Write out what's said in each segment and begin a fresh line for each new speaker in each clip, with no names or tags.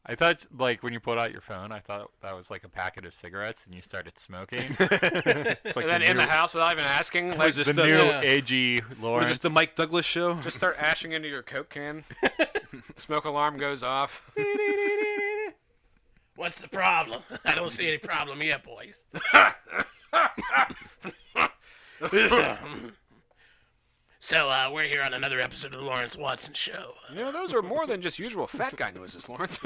I thought, like, when you pulled out your phone, I thought that was like a packet of cigarettes, and you started smoking. It's like
And then in the house without even asking, like
Was this
the
the
new
yeah.
AG Lawrence.
Was this the Mike Douglas show?
just start ashing into your Coke can. Smoke alarm goes off.
What's the problem? I don't see any problem yet, boys. So, we're here on another episode of the Lawrence Watson Show.
You know, those are more than just usual fat guy noises, Lawrence.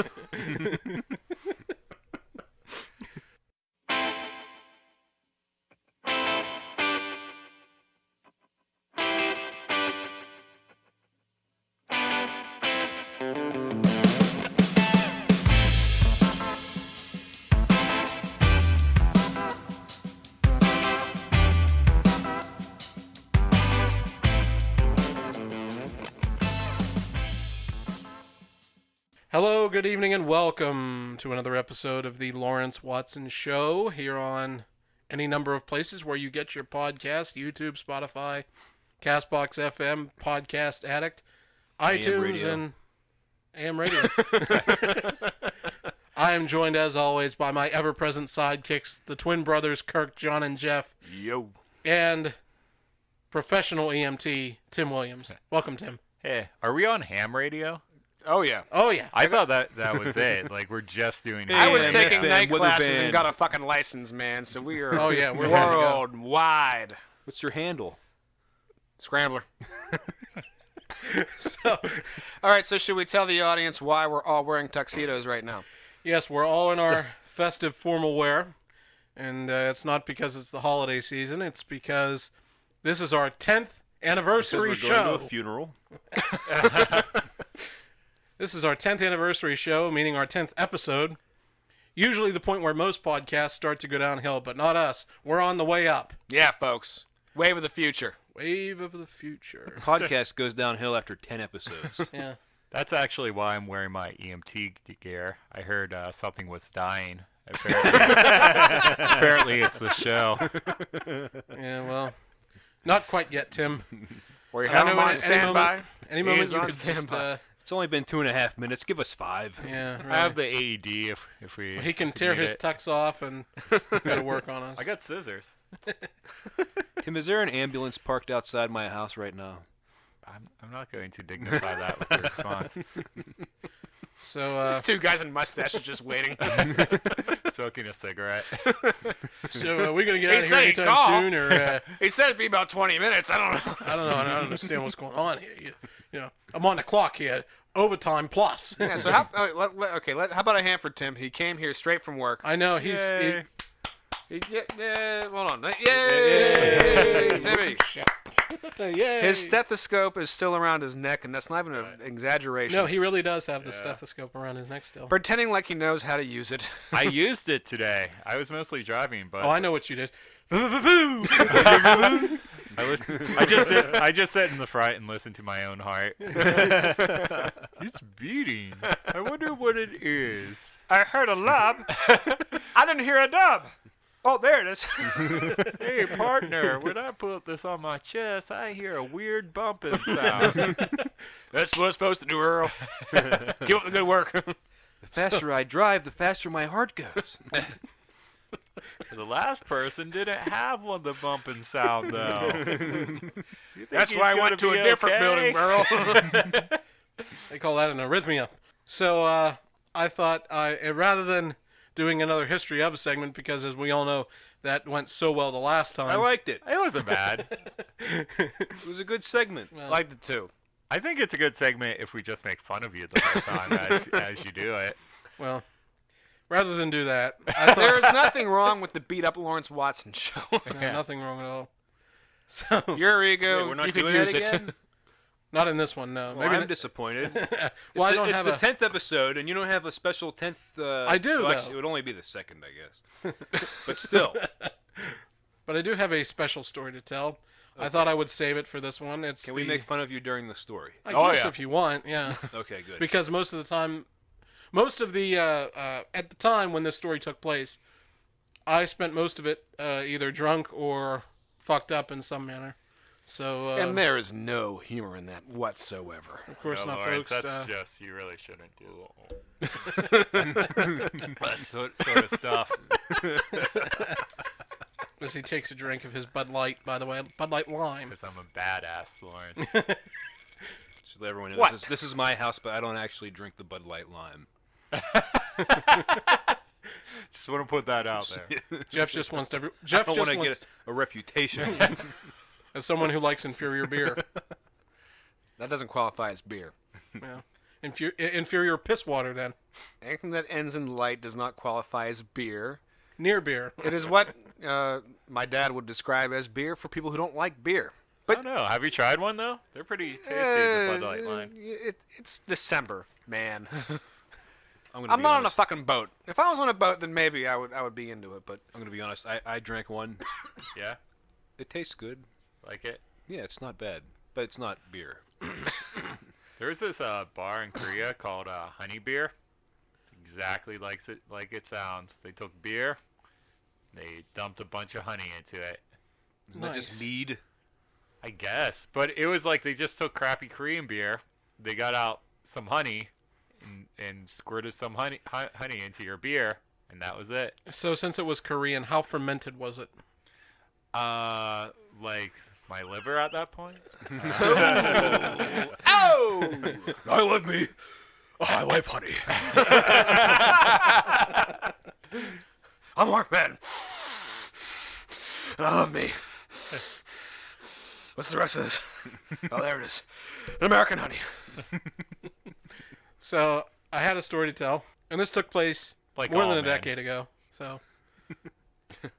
Hello, good evening, and welcome to another episode of the Lawrence Watson Show here on any number of places where you get your podcast: YouTube, Spotify, Castbox FM, Podcast Addict, iTunes,
Radio.
and AM Radio. I am joined, as always, by my ever-present sidekicks, the twin brothers Kirk, John, and Jeff,
Yo.
and professional EMT Tim Williams. Welcome, Tim.
Hey, are we on ham radio?
Oh, yeah.
Oh, yeah.
I thought that was it. Like, we're just doing
I was
Band,
taking
band,
night
weather
classes
band.
and got a fucking license, man, so we are
Oh, yeah, we're ready to go.
worldwide.
What's your handle?
Scrambler.
So,
All right, so should we tell the audience why we're all wearing tuxedos right now?
yes, we're all in our festive formal wear, and it's not because it's the holiday season. It's because this is our 10th anniversary
Because we're going
show.
to a funeral.
This is our 10th anniversary show, meaning our 10th episode. Usually the point where most podcasts start to go downhill, but not us. We're on the way up.
Yeah, folks. Wave of the future.
Wave of the future.
Podcast goes downhill after 10 episodes.
Yeah.
That's actually why I'm wearing my EMT gear. I heard something was dying. Apparently it's the show.
Yeah, well, not quite yet, Tim.
Where you
I
have
know
them on
any
standby.
Any moment
Is
you
on
could just,
standby.
It's only been 2.5 minutes. Give us 5.
yeah,
I have
really.
the AED if we.
He can tear
need
his
it.
tux off and go to work on us.
I got scissors.
Tim, is there an ambulance parked outside my house right now?
I'm not going to dignify that with a response.
So,
These two guys in mustaches just waiting.
Smoking a cigarette.
are we gonna get
He
out of
said
here
he'd
anytime
call.
soon, or
He said it'd be about 20 minutes. I don't know.
I don't know. I don't understand what's going on here. You know, I'm on the clock here. Overtime plus.
Yeah, so how about a hand for Tim? He came here straight from work.
I know he's.
Yay.
Hold on. Yay, Timmy.
Yay.
His stethoscope is still around his neck, and that's not even an exaggeration.
No, he really does have the stethoscope around his neck still.
Pretending like he knows how to use it.
I used it today. I was mostly driving, but
Oh, I know what you did.
I just sit in the front and listen to my own heart. It's beating. I wonder what it is.
I heard a lub. I didn't hear a dub. Oh, there it is.
Hey, partner, when I put this on my chest, I hear a weird bumping sound.
That's what I'm supposed to do, Earl. Keep up the good work.
The faster I drive, the faster my heart goes.
The last person didn't have one the bumping sound, though. You think
That's
he's
why I
gonna
went to
be
a different
okay?
building, Earl.
They call that an arrhythmia. So I thought rather than doing another history of a segment, because as we all know, that went so well the last time.
I liked it.
It wasn't bad.
It was a good segment.
Well,
Like the two.
I think it's a good segment if we just make fun of you the whole time as you do it.
well, rather than do that, I thought
There is nothing wrong with the beat-up Lawrence Watson show.
nothing wrong at all. So
Your ego,
Wait, we're not
you could
doing
use
that
it.
again?
not in this one, no.
Well,
Maybe
I'm
not-
disappointed.
well, I don't
it's
have
the
a.
10th episode, and you don't have a special 10th...
I do,
well,
though.
actually, it would only be the 2nd, I guess. But still.
But I do have a special story to tell. I thought I would save it for this one. It's
Can we make fun of you during the story?
I
Oh,
guess
yeah.
if you want, yeah.
Okay, good.
Because most of the time, at the time when this story took place, I spent most of it either drunk or fucked up in some manner. So,
And there is no humor in that whatsoever.
of course
No,
not,
Lawrence,
folks.
that's just, you really shouldn't do That sort of stuff.
As he takes a drink of his Bud Light, by the way, Bud Light Lime.
Because I'm a badass, Lawrence.
Should let everyone know
What?
this is my house, but I don't actually drink the Bud Light Lime.
Just want to put that out there.
Jeff just wants to.
I
Jeff
don't
just
want to
wants,
get a reputation.
as someone who likes inferior beer.
That doesn't qualify as beer.
Yeah. Inferior piss water, then.
Anything that ends in light does not qualify as beer.
Near beer.
It is what my dad would describe as beer for people who don't like beer.
I don't know. Have you tried one, though? They're pretty tasty, the Bud Light line.
It's December, man.
I'm
I'm not on a fucking boat. If I was on a boat, then maybe I would be into it. But
I'm gonna be honest. I drank one.
Yeah?
It tastes good.
Like it?
Yeah, it's not bad, but it's not beer.
There's this bar in Korea called Honey Beer. Exactly like it sounds. They took beer, they dumped a bunch of honey into it.
Isn't that just mead?
I guess. But it was like they just took crappy Korean beer, they got out some honey, and squirted some honey into your beer, and that was it.
So since it was Korean, how fermented was it?
Like my liver at that point.
oh,
I love me. Oh, I like honey.
I'm Mark Man. I love me. What's the rest of this? Oh, there it is. An American honey.
So I had a story to tell, and this took place
Like
more
all
than a
men.
decade ago. So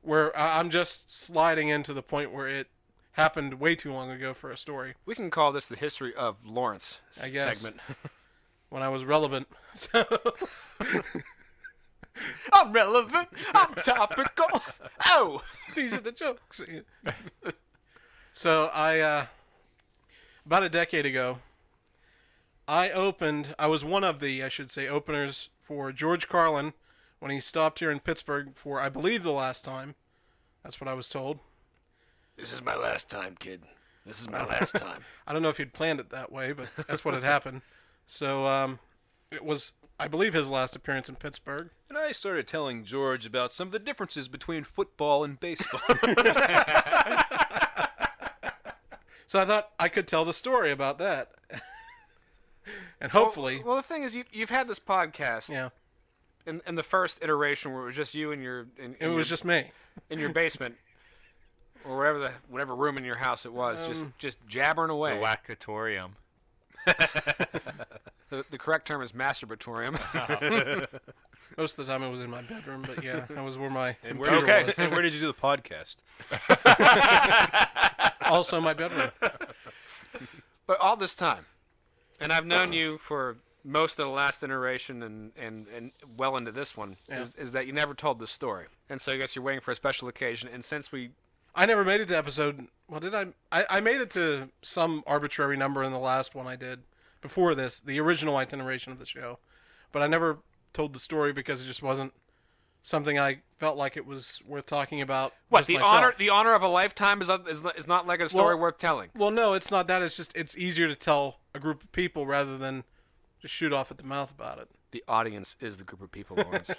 where I'm just sliding into the point where it happened way too long ago for a story.
We can call this the history of Lawrence
I guess.
segment.
When I was relevant. So
I'm relevant. I'm topical. Oh,
these are the jokes. So I, about a decade ago, I was one of the, I should say, openers for George Carlin when he stopped here in Pittsburgh for, I believe, the last time. That's what I was told.
this is my last time, kid. This is my last time.
I don't know if he'd planned it that way, but that's what had happened. So it was, I believe, his last appearance in Pittsburgh.
And I started telling George about some of the differences between football and baseball.
So I thought I could tell the story about that. And hopefully,
Well, the thing is, you've had this podcast.
yeah,
In the first iteration, where it was just you and your,
it was just me.
in your basement, or whatever room in your house it was, just jabbering
The
away.
Wackatorium.
The correct term is masturbatorium.
Most of the time it was in my bedroom, but yeah, that was where my
And
computer
where,
was.
and where did you do the podcast?
Also my bedroom.
But all this time, and I've known you for most of the last iteration and well into this one,
Yeah.
is that you never told this story. And so I guess you're waiting for a special occasion. And since
I never made it to episode. Well, did I? I made it to some arbitrary number in the last one I did before this, the original iteration of the show, but I never told the story because it just wasn't something I felt like it was worth talking about.
what
just
the
myself.
honor of a lifetime is not like a story
Well-
worth telling.
Well, no, it's not that. It's just it's easier to tell a group of people rather than just shoot off at the mouth about it.
The audience is the group of people, Lawrence.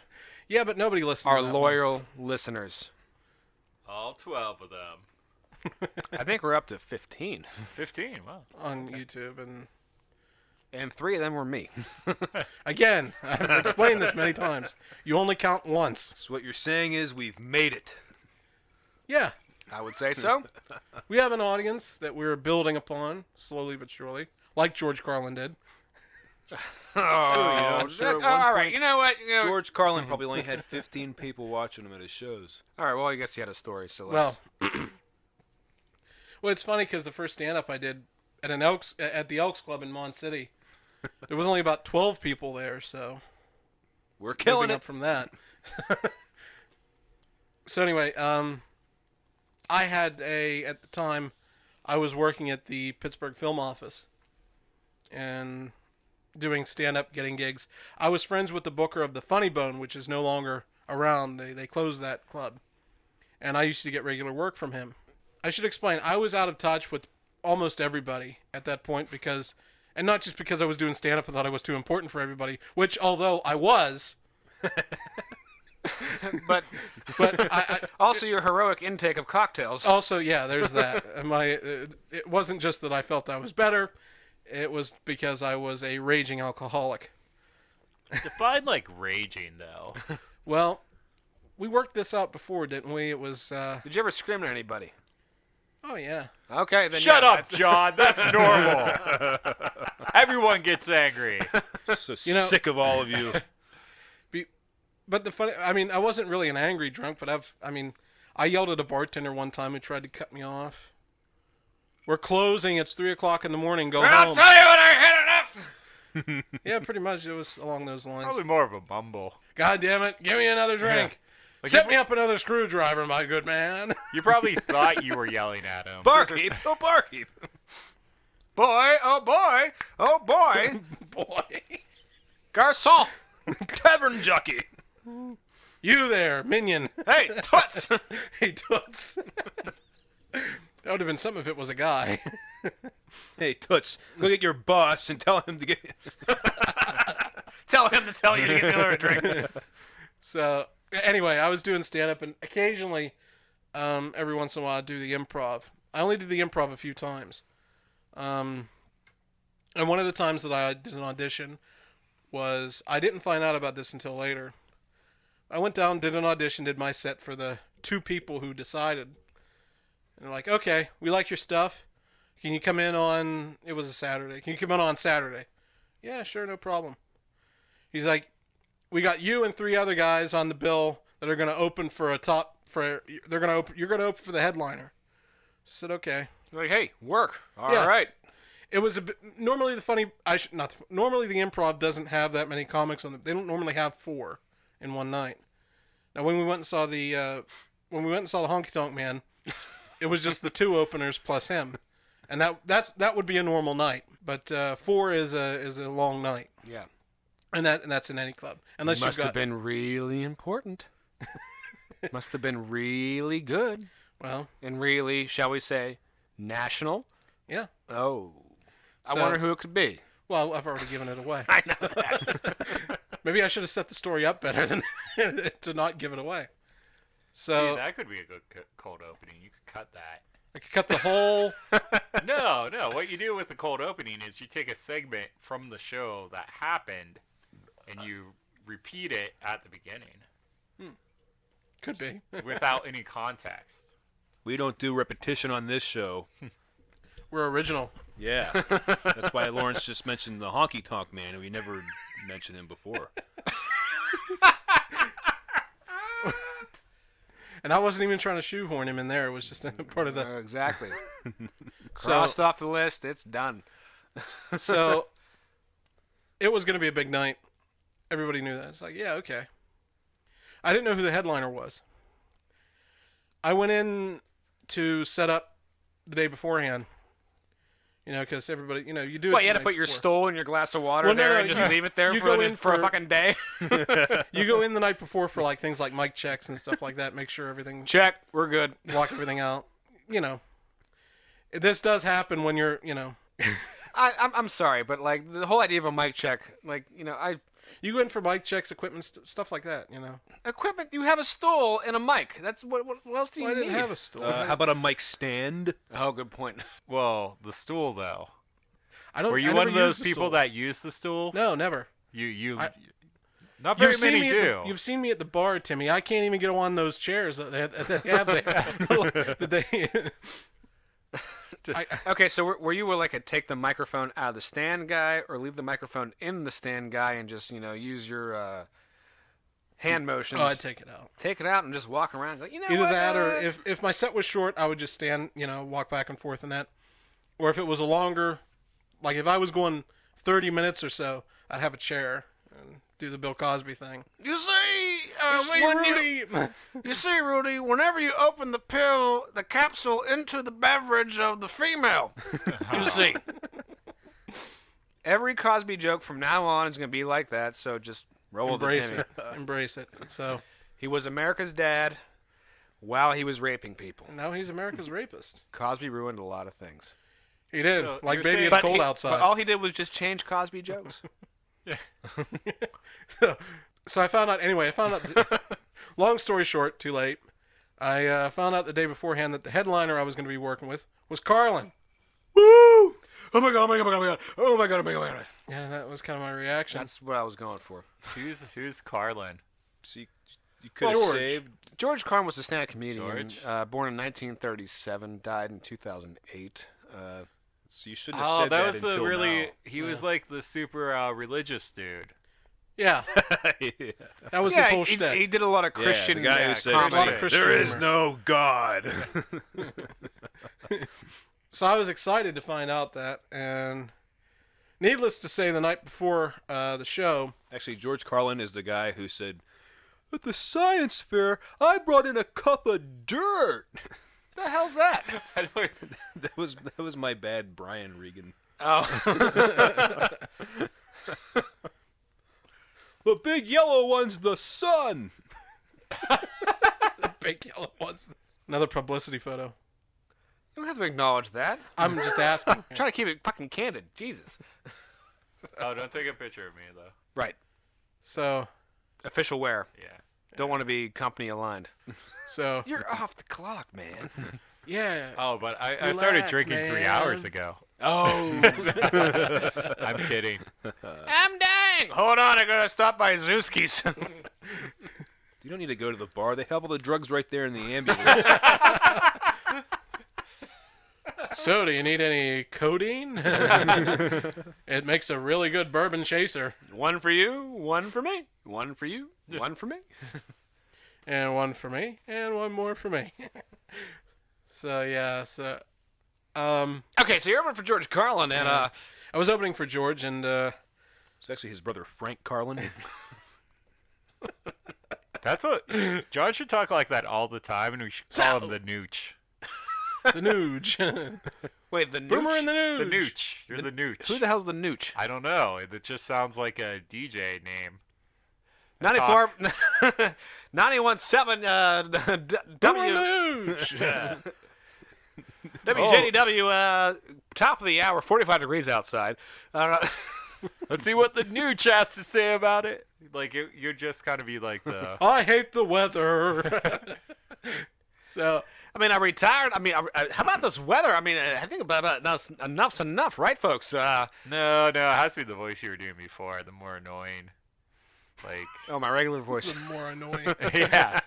Yeah, but nobody listens.
Our
to that
loyal listeners.
All 12 of them.
I think we're up to 15,
15, wow.
one on YouTube,
and 3 of them were me.
again, I've explained this many times. You only count once.
So what you're saying is we've made it.
Yeah,
I would say so.
we have an audience that we're building upon slowly but surely, like George Carlin did.
Oh,
I'm sure at one
all right.
point-
You know what?
George Carlin probably only had 15 people watching him at his shows.
All right. Well, I guess he had a story. So let's.
Well, it's funny because the first stand-up I did at at the Elks Club in Mon City, there was only about 12 people there, so
We're killing
moving
it.
up from that. So anyway, I had at the time, I was working at the Pittsburgh Film Office and doing stand-up, getting gigs. I was friends with the booker of the Funny Bone, which is no longer around. They closed that club. And I used to get regular work from him. I should explain, I was out of touch with almost everybody at that point because And not just because I was doing stand-up and thought I was too important for everybody, which, although I was,
But
I
also your heroic intake of cocktails.
also, yeah, there's that. It wasn't just that I felt I was better. It was because I was a raging alcoholic.
Define like raging though.
Well, we worked this out before, didn't we? It was,
Did you ever scream at anybody?
oh, yeah.
Okay, then
Shut
yeah,
up, John. That's normal. Everyone gets angry.
So
You know-
sick of all of you.
But the funny, I wasn't really an angry drunk, but I yelled at a bartender one time who tried to cut me off. We're closing. It's 3 o'clock in the morning. Go
I'll
home.
tell you when I had enough.
Yeah, pretty much. It was along those lines.
Probably more of a mumble.
God damn it! Give me another drink.
Like
Set me up another screwdriver, my good man.
You probably thought you were yelling at him.
Barkeep, oh barkeep.
Boy, oh boy, oh boy.
Boy,
Garçon.
Tavern jockey.
you there, minion?
Hey, toots.
Hey, toots. That would have been something if it was a guy.
Hey, Toots, go get your boss and tell him to get...
Tell him to tell you to get me another drink.
So anyway, I was doing stand-up, and occasionally, every once in a while, I'd do the improv. I only did the improv a few times. And one of the times that I did an audition was, I didn't find out about this until later. I went down, did an audition, did my set for the 2 people who decided. And they're like, okay, we like your stuff. Can you come in on, it was a Saturday. Can you come in on Saturday? Yeah, sure, no problem. He's like, we got you and 3 other guys on the bill that are going to open for you're going to open for the headliner. I said, okay.
Like, hey, work. All
Yeah.
right.
It was a bit, normally normally the improv doesn't have that many comics on it. They don't normally have 4 in one night. Now when we went and saw the Honky Tonk Man, it was just the 2 openers plus him. And that would be a normal night, but 4 is a long night.
Yeah.
And that's in any club. Unless
Must
you've
have
got,
been really important. Must have been really good.
well,
And really, shall we say, national?
yeah.
Oh. I
So-
wonder who it could be.
Well, I've already given it away.
I know that.
Maybe I should have set the story up better than to not give it away. So
See, that could be a good cold opening. You could cut that.
I could cut the whole.
No. What you do with the cold opening is you take a segment from the show that happened, and you repeat it at the beginning
Could be.
without any context.
We don't do repetition on this show.
We're original.
Yeah. That's why Lawrence just mentioned the Honky Tonk Man, and we never mentioned him before.
And I wasn't even trying to shoehorn him in there. It was just a part of the.
Exactly.
So,
Crossed off the list. It's done.
so it was going to be a big night. Everybody knew that. It's like, yeah, okay. I didn't know who the headliner was. I went in to set up the day beforehand. You know, because everybody, you do it.
What, you had
the
to
night
put your
before.
stool in your glass of water
Well, no,
there
no,
and just
you-
leave it there
you
for,
go in
for a
for-
fucking day?
You go in the night before for like things like mic checks and stuff like that. Make sure everything,
Check. We're good.
block everything out. This does happen when you're,
I'm sorry, but like the whole idea of a mic check, like,
you go in for mic checks, equipment, stuff like that.
equipment, you have a stool and a mic. That's what else do you
Well, I
need?
didn't have a stool.
How about a mic stand?
Oh, good point.
Well, the stool though.
I don't.
Were
I
you
never
one of those
used the
people
stool.
that use the stool?
No, never.
Not very
You've seen
many
me
do.
You've seen me at the bar, Timmy. I can't even get on those chairs that they have there. That they.
Okay, so were you like a take the microphone out of the stand guy, or leave the microphone in the stand guy and just use your hand motions?
Oh, I'd take it out.
Take it out and just walk around. Like,
Either
what,
that, or if my set was short, I would just stand, walk back and forth in that. Or if it was a longer, like if I was going 30 minutes or so, I'd have a chair and do the Bill Cosby thing.
You see,
Rudy.
you see, Rudy, whenever you open the capsule into the beverage of the female, you see. Every Cosby joke from now on is going to be like that, so just roll with
Embrace
it.
it. Embrace it. So
He was America's dad while he was raping people.
now he's America's rapist.
Cosby ruined a lot of things.
He did.
So
Like
you're
baby,
saying-
it's cold outside.
But all he did was just change Cosby jokes.
So I found out. Anyway, I found out. Long story short, too late. I found out the day beforehand that the headliner I was going to be working with was Carlin.
Woo! Oh my god! Oh my god! Oh my god! Oh my god! Oh my god! Oh my god!
Yeah, that was kind of my reaction.
That's what I was going for.
Who's Carlin?
So you could have
George.
saved.
George Carlin was a stand-up comedian.
George?
Born in 1937, died in 2008.
So you shouldn't have
Oh,
said
that
that
was
until
the really.
now.
He was like the super religious dude.
Yeah,
Yeah.
that was his whole
he
shtick.
did a lot of
Yeah,
Christian
the guy who said,
comedy.
A lot of Christian
"There is
humor."
no God."
So I was excited to find out that, and needless to say, the night before the show,
Actually, George Carlin is the guy who said, "At the science fair, I brought in a cup of dirt."
the hell's that?
That was my bad Brian Regan.
Oh.
The big yellow one's the sun.
the big yellow ones. Another publicity photo.
You don't have to acknowledge that.
I'm just asking.
I'm trying to keep it fucking candid. Jesus.
Oh, don't take a picture of me though.
Right.
So,
Official wear.
Yeah.
Don't want to be company aligned.
so
You're off the clock, man.
yeah.
Oh, but I started
Relax,
drinking 3
man.
hours ago.
Oh.
I'm kidding.
I'm dying. Hold on, I gotta stop by Zewski's.
You don't need to go to the bar. They have all the drugs right there in the ambulance.
So, do you need any codeine? It makes a really good bourbon chaser.
One for you, one for me. One for you, one for me.
And one for me, and one more for me. So, yeah, so...
Okay, so you're over for George Carlin, and
I was opening for George, and
It's actually his brother Frank Carlin.
That's what John should talk like that all the time, and we should call him the Nooch.
the Nooge.
wait, the
Boomer
Nooch?
and the Nooge.
The Nooch. You're the Nooch.
Who the hell's the Nooch?
I don't know. It just sounds like a DJ name.
94, 91.7
Boomer and the Nooge.
WJDW, top of the hour, 45 degrees outside.
Let's see what the Nooch has to say about it. Like, you're just kind of be like the...
I hate the weather. So,
I mean, I retired. I mean, how about this weather? I mean, I think about enough's enough, right, folks?
No, it has to be the voice you were doing before, the more annoying. Like,
Oh, my regular voice.
the more annoying.
yeah.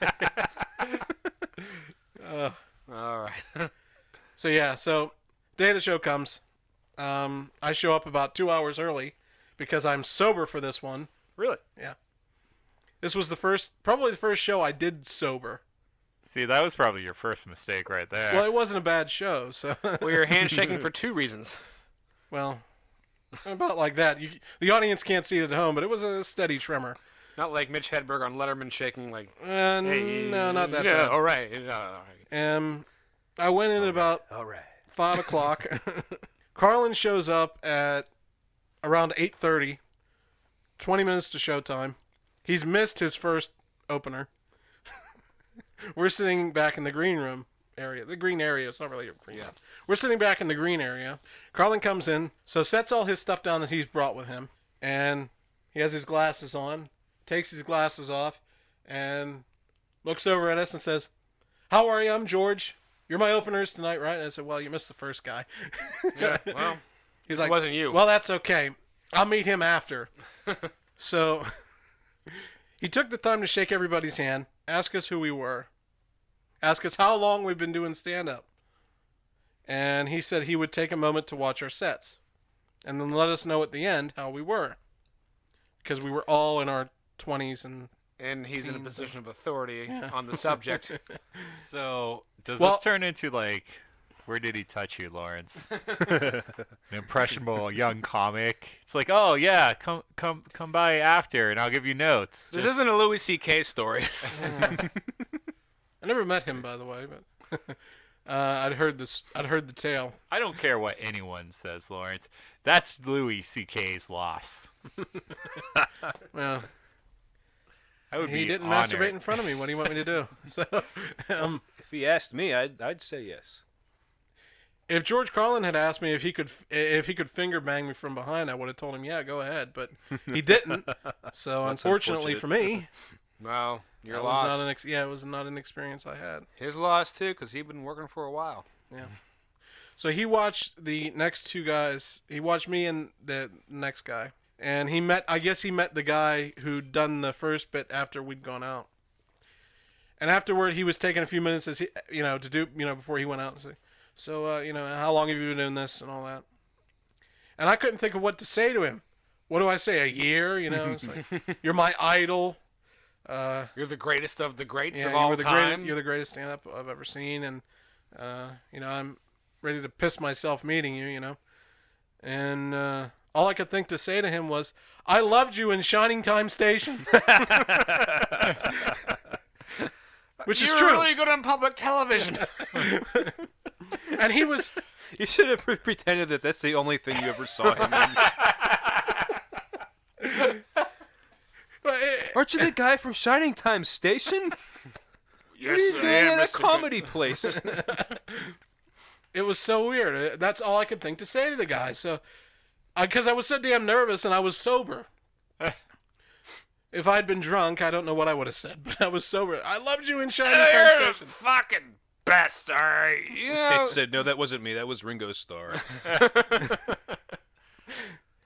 All right.
So yeah, so day of the show comes. I show up about 2 hours early because I'm sober for this one.
Really?
This was probably the first show I did sober.
See, that was probably your first mistake right there.
Well, it wasn't a bad show, so
Well, you're handshaking for two reasons.
well, about like that. The audience can't see it at home, but it was a steady tremor.
Not like Mitch Hedberg on Letterman shaking like.
No, not that
Yeah,
bad.
all right. Yeah, all right.
I went in at about
All right.
5 o'clock. Carlin shows up at around 8:30. 20 minutes to showtime. He's missed his first opener. We're sitting back in the green room area. The green area. It's not really a green room. We're sitting back in the green area. Carlin comes in, so sets all his stuff down that he's brought with him. And he has his glasses on, takes his glasses off, and looks over at us and says, "How are you? I'm George. You're my openers tonight, right?" And I said, "Well, you missed the first guy."
Yeah, well,
He's
this
like,
wasn't you.
"Well, that's okay. I'll meet him after." So he took the time to shake everybody's hand, ask us who we were, ask us how long we've been doing stand-up. And he said he would take a moment to watch our sets and then let us know at the end how we were. Because we were all in our 20s
and he's in a
teens.
position of authority
Yeah.
on the subject.
So, does
Well-
this turn into, like, where did he touch you, Lawrence? An impressionable young comic. It's like, oh, yeah, come by after, and I'll give you notes.
This
Just-
isn't a Louis C.K. story.
I never met him, by the way, but I'd heard the tale.
I don't care what anyone says, Lawrence. That's Louis C.K.'s loss.
Well,
I would
he
be
didn't
honored.
masturbate in front of me. What do you want me to do? So,
If he asked me, I'd say yes.
If George Carlin had asked me if he could finger bang me from behind, I would have told him, yeah, go ahead. But he didn't. So
That's
unfortunately
unfortunate.
for me,
Well, you're
that
lost.
was not it was not an experience I had.
His loss too, because he'd been working for a while.
Yeah. So he watched the next two guys. He watched me and the next guy, and I guess he met the guy who'd done the first bit after we'd gone out. And afterward, he was taking a few minutes to do, before he went out and say, so, how long have you been doing this and all that? And I couldn't think of what to say to him. What do I say? A year? It's like, you're my idol.
You're the greatest of the greats
Yeah,
of all time.
you're the greatest stand-up I've ever seen, and I'm ready to piss myself meeting you, And all I could think to say to him was, "I loved you in Shining Time Station," which is
You're
true.
really good on public television.
And he was.
You should have pretended that that's the only thing you ever saw him in. Aren't you the guy from Shining Time Station?
Yes,
What are you
I
doing
am,
at a
Mr.
comedy place?
It was so weird. That's all I could think to say to the guy. So, because I was so damn nervous and I was sober. If I'd been drunk, I don't know what I would have said, but I was sober. I loved you in Shining Time
You're the
Station.
fucking best, all right? You know,
He said, no, that wasn't me. That was Ringo Starr.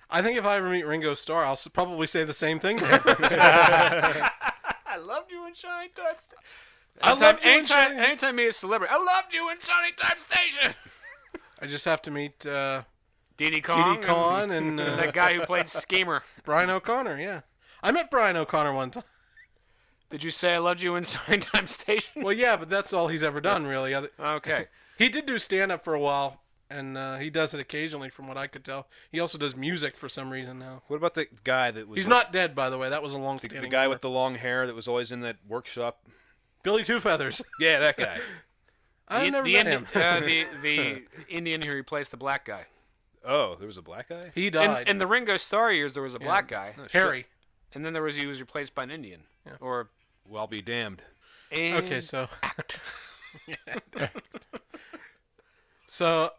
I think if I ever meet Ringo Starr, I'll probably say the same thing to him.
I loved you in Shining Time Station.
I loved you in
anytime I meet a celebrity, I loved you in Shining Time Station.
I just have to meet
Diddy Kong,
Diddy Kong and
that guy who played Schemer.
Brian O'Connor, yeah. I met Brian O'Connor one time.
Did you say I loved you in Shining Time Station?
Well, yeah, but that's all he's ever done, really.
Okay.
He did do stand-up for a while, and he does it occasionally, from what I could tell. He also does music for some reason now.
What about the guy that was...
He's not dead, by the way. That was a long-standing
The guy with the long hair that was always in that workshop?
Billy Two Feathers.
Yeah, that guy.
I never met him.
the Indian who replaced the black guy.
Oh, there was a black guy?
He died.
In the Ringo Starr years, there was a black guy,
Oh, shit.
Harry.
and then he was replaced by an Indian.
Yeah.
Or
Well, I'll be damned.
Okay, so... So,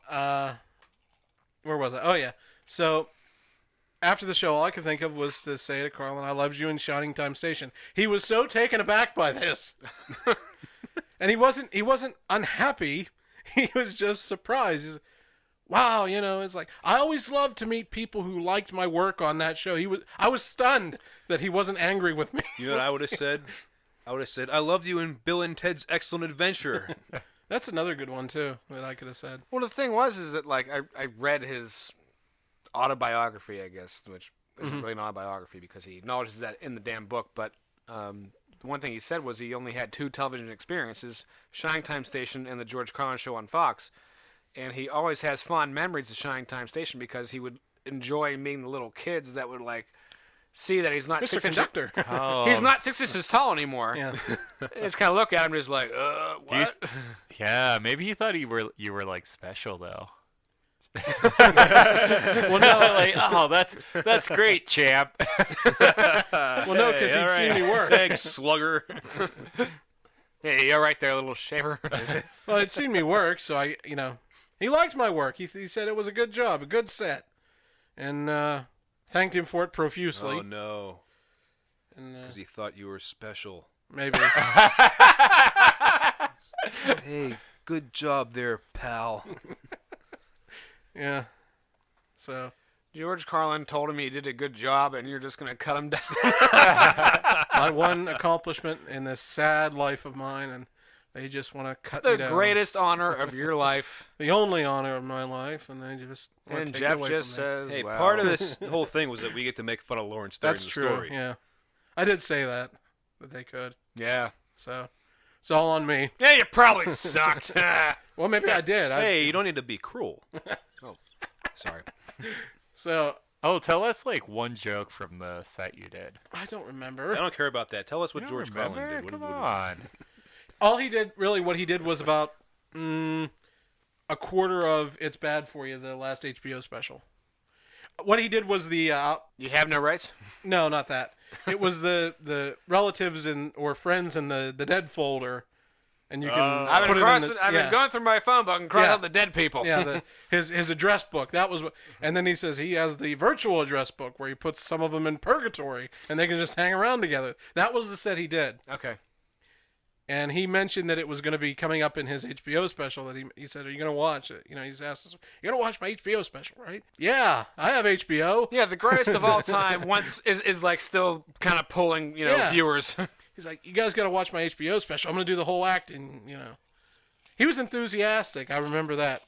where was I? Oh, yeah. So, after the show, all I could think of was to say to Carlin, I loved you in Shining Time Station. He was so taken aback by this. And he wasn't unhappy. He was just surprised. He's, wow, it's like, I always loved to meet people who liked my work on that show. I was stunned that he wasn't angry with me.
You know what I would have said? I would have said, I loved you in Bill and Ted's Excellent Adventure.
That's another good one, too, that I could have said.
well, the thing is that like I read his autobiography, I guess, which isn't really an autobiography because he acknowledges that in the damn book. But the one thing he said was he only had 2 television experiences: Shining Time Station and the George Carlin Show on Fox. And he always has fond memories of Shining Time Station because he would enjoy meeting the little kids that would like see that he's not
Mr.
6 inches.
Conductor.
He's not 6 inches tall anymore.
Yeah.
They just kind of look at him, just like, what?
Yeah, maybe he thought you were like special though.
Well, no,
Like, oh, that's great, champ.
well, no, because he'd seen me work.
Thanks, slugger.
Hey, you're right there, little shaver.
Well, he'd seen me work, so he liked my work. He said it was a good job, a good set, and thanked him for it profusely.
Oh, no.
And,
Because he thought you were special.
maybe.
Hey, good job there, pal.
Yeah. So
George Carlin told him he did a good job, and you're just going to cut him down.
my one accomplishment in this sad life of mine, and they just want to cut me
The
down.
greatest honor of your life.
The only honor of my life, and they just want
And
to take it
Jeff
away
just
from me.
says,
Hey,
well,
part of this whole thing was that we get to make fun of Lawrence during
That's
the
true.
story.
Yeah, I did say that they could.
Yeah.
So it's all on me.
Yeah, you probably sucked.
Well, maybe I did.
Hey, you don't need to be cruel.
Sorry.
So
Oh, tell us like one joke from the set you did.
I don't
I
remember.
don't care about that. Tell us what
You don't
George Carlin
remember?
did.
Come
What-
on.
All he did, really, what he did was about a quarter of It's Bad For You, the last HBO special. What he did was the
You have no rights?
no, not that. It was the relatives or friends in the dead folder and you can.
I've
put
been
it in the,
I've been going through my phone book and crossing
Yeah.
out the dead people.
Yeah, his address book. That was what. And then he says he has the virtual address book where he puts some of them in purgatory, and they can just hang around together. That was the set he did.
Okay.
And he mentioned that it was going to be coming up in his HBO special. That he said, "Are you going to watch it?" You know, he's asked us, "You're going to watch my HBO special, right?" Yeah, I have HBO.
Yeah, the greatest of all time is like still kind of pulling,
Yeah.
viewers.
He's like, "You guys got to watch my HBO special. I'm going to do the whole acting." You know, he was enthusiastic. I remember that.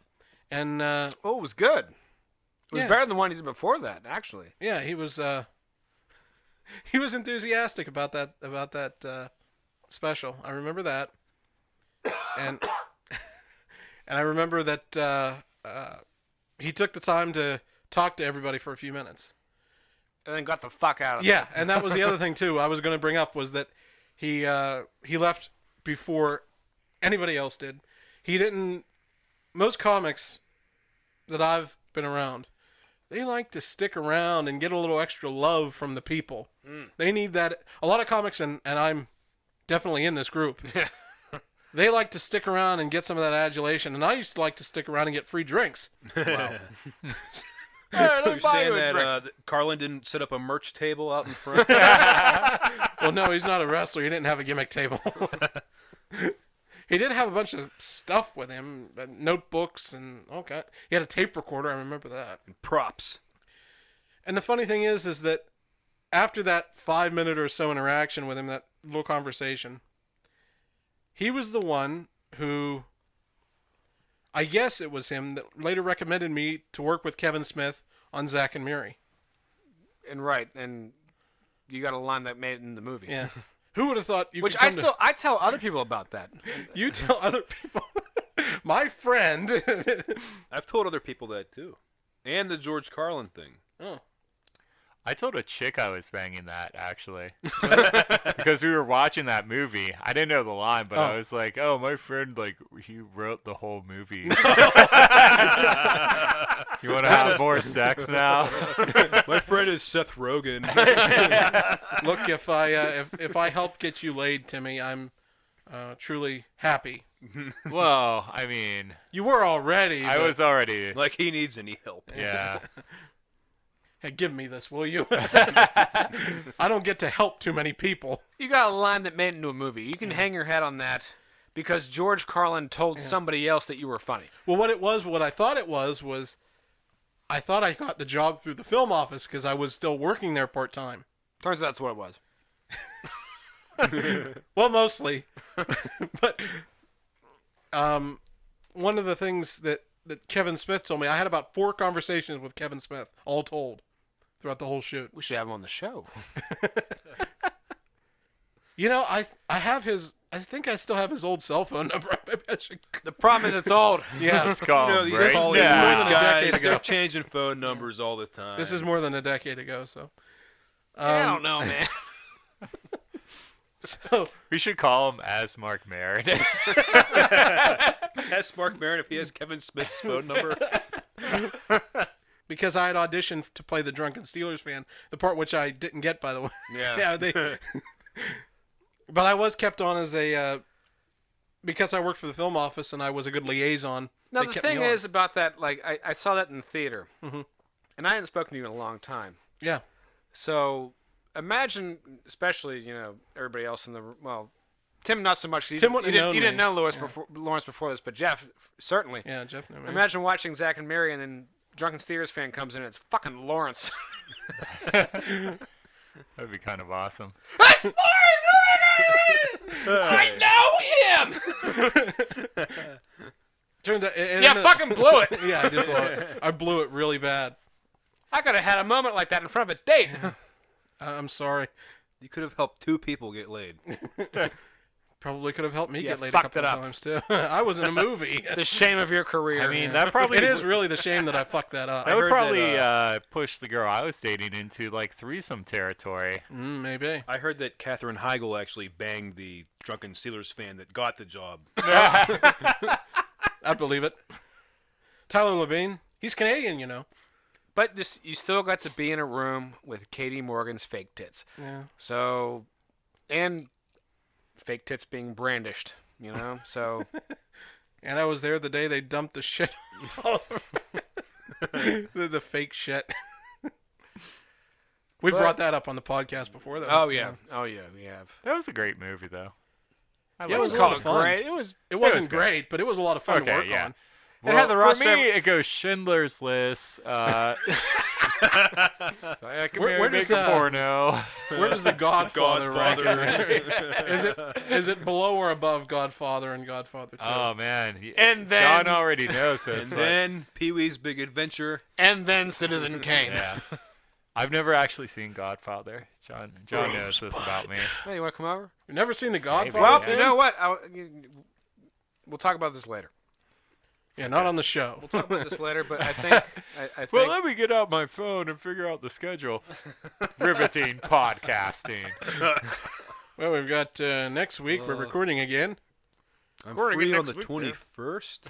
And
Oh, it was good. It was
Yeah.
better than the one he did before that, actually.
yeah, he was enthusiastic about that special. I remember that. And and I remember that he took the time to talk to everybody for a few minutes.
And then got the fuck out of
Yeah, and that was the other thing too I was going to bring up was that he left before anybody else did. He didn't. Most comics that I've been around, they like to stick around and get a little extra love from the people. They need that. A lot of comics, and I'm definitely in this group. They like to stick around and get some of that adulation, and I used to like to stick around and get free drinks.
Hey,
You're
let me buy
saying
you a drink.
that Carlin didn't set up a merch table out in front?
Well, no, he's not a wrestler. He didn't have a gimmick table. He did have a bunch of stuff with him, notebooks and okay. He had a tape recorder. I remember that.
Props.
And the funny thing is that after that 5-minute or so interaction with him, that little conversation, he was the one who, I guess it was him that later recommended me to work with Kevin Smith on Zack and Miri.
And you got a line that made it in the movie.
Yeah. Who would have thought you
Which
could come
I tell other people about that.
You tell other people. My friend.
I've told other people that too. And the George Carlin thing.
Oh.
I told a chick I was banging that, actually. Because we were watching that movie. I didn't know the line, but I was like, oh, my friend, like, he wrote the whole movie. You want to have more sex now?
My friend is Seth Rogen.
Look, if I help get you laid, Timmy, I'm truly happy.
Well, I mean,
You were already.
I
but-
was already,
Like he needs any help.
yeah.
Hey, give me this, will you? I don't get to help too many people.
You got a line that made it into a movie. You can hang your hat on that because George Carlin told somebody else that you were funny.
Well, what I thought it was I thought I got the job through the film office because I was still working there part time.
Turns out that's what it was.
Well, mostly. But one of the things that Kevin Smith told me, I had about 4 conversations with Kevin Smith, all told, throughout the whole shoot.
We should have him on the show.
You know, I think I still have his old cell phone number. Maybe I should.
The problem is it's old.
Yeah,
Let's call
You know,
him
these
right
Hollywood
more
now.
than a decade
guys,
ago.
they're changing phone numbers all the time.
this is more than a decade ago, so.
I don't know, man.
So,
We should call him as Mark Maron.
Ask Mark Maron if he has Kevin Smith's phone number.
because I had auditioned to play the drunken Steelers fan, the part which I didn't get, by the way.
Yeah.
But I was kept on as a because I worked for the film office and I was a good liaison.
Now,
they
the
kept me
thing
on.
is about that, like, I saw that in the theater.
Mhm.
And I hadn't spoken to you in a long time.
Yeah.
So, imagine, especially, everybody else in the, well, Tim not so much. 'Cause
Tim wouldn't have known
you didn't
me.
know Lawrence before this, but Jeff, certainly.
Yeah, Jeff knew me.
Imagine watching Zack and Miri and then Drunken Steelers fan comes in and it's fucking Lawrence.
That'd be kind of awesome.
That's Lawrence! I know him!
Turned out,
Yeah, fucking blew it.
Yeah, I did blow it. I blew it really bad.
I could have had a moment like that in front of a date.
I'm sorry.
You could have helped 2 people get laid.
Probably could have helped me
Yeah,
get laid a
fucked
couple
it
of
up.
times too. I was in a movie.
The shame of your career.
I mean, that probably
It is really the shame that I fucked that up.
that would
heard
probably
that,
push the girl I was dating into like threesome territory.
Maybe.
I heard that Katherine Heigl actually banged the drunken Steelers fan that got the job.
I believe it. Tyler Levine. He's Canadian, you know.
But you still got to be in a room with Katie Morgan's fake tits.
Yeah.
So, and fake tits being brandished. you know. So
And I was there the day they dumped the shit all over. the fake shit. We brought that up on the podcast before, though.
oh yeah, we have.
That was a great movie, though.
Yeah, it was a
Call
lot of
it
fun.
great.
It wasn't
was good.
great, but it was a lot of fun to work on.
It had the
for
roster
me, it goes Schindler's List. I can
Where
make
does,
a porno.
Where does the Godfather rank?
Godfather.
Is it below or above Godfather and Godfather 2?
Oh man,
And then-
John already knows this.
And
but-
then Pee-wee's Big Adventure.
And then Citizen Kane.
yeah, I've never actually seen Godfather. John knows this about me.
Hey, you want to come over?
You've never seen the Godfather?
Well,
Tim?
you know what? We'll talk about this later.
Yeah, not on the show.
We'll talk about this later, but I think I think
Well, let me get out my phone and figure out the schedule. Riveting podcasting.
Well, we've got next week. We're recording again.
I'm
Recording
free
it
on the
next week,
21st.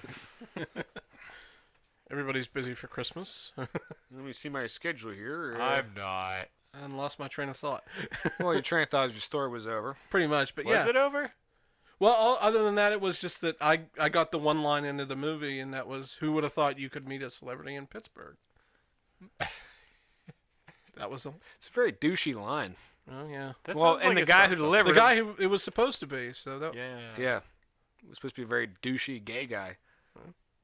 Everybody's busy for Christmas.
let me see my schedule here.
I'm not.
And lost my train of thought.
Well, your train of thought is your story was over.
Pretty much, but yeah.
Was it over?
Well, other than that, it was just that I got the one line into the movie, and that was, "Who would have thought you could meet a celebrity in Pittsburgh?" That was the.
It's a very douchey line.
Oh yeah.
That
Well,
sounds
and
like
the
a
guy
stuff
who
song.
delivered
The guy who it was supposed to be. So that.
Yeah.
Yeah. It was supposed to be a very douchey gay guy.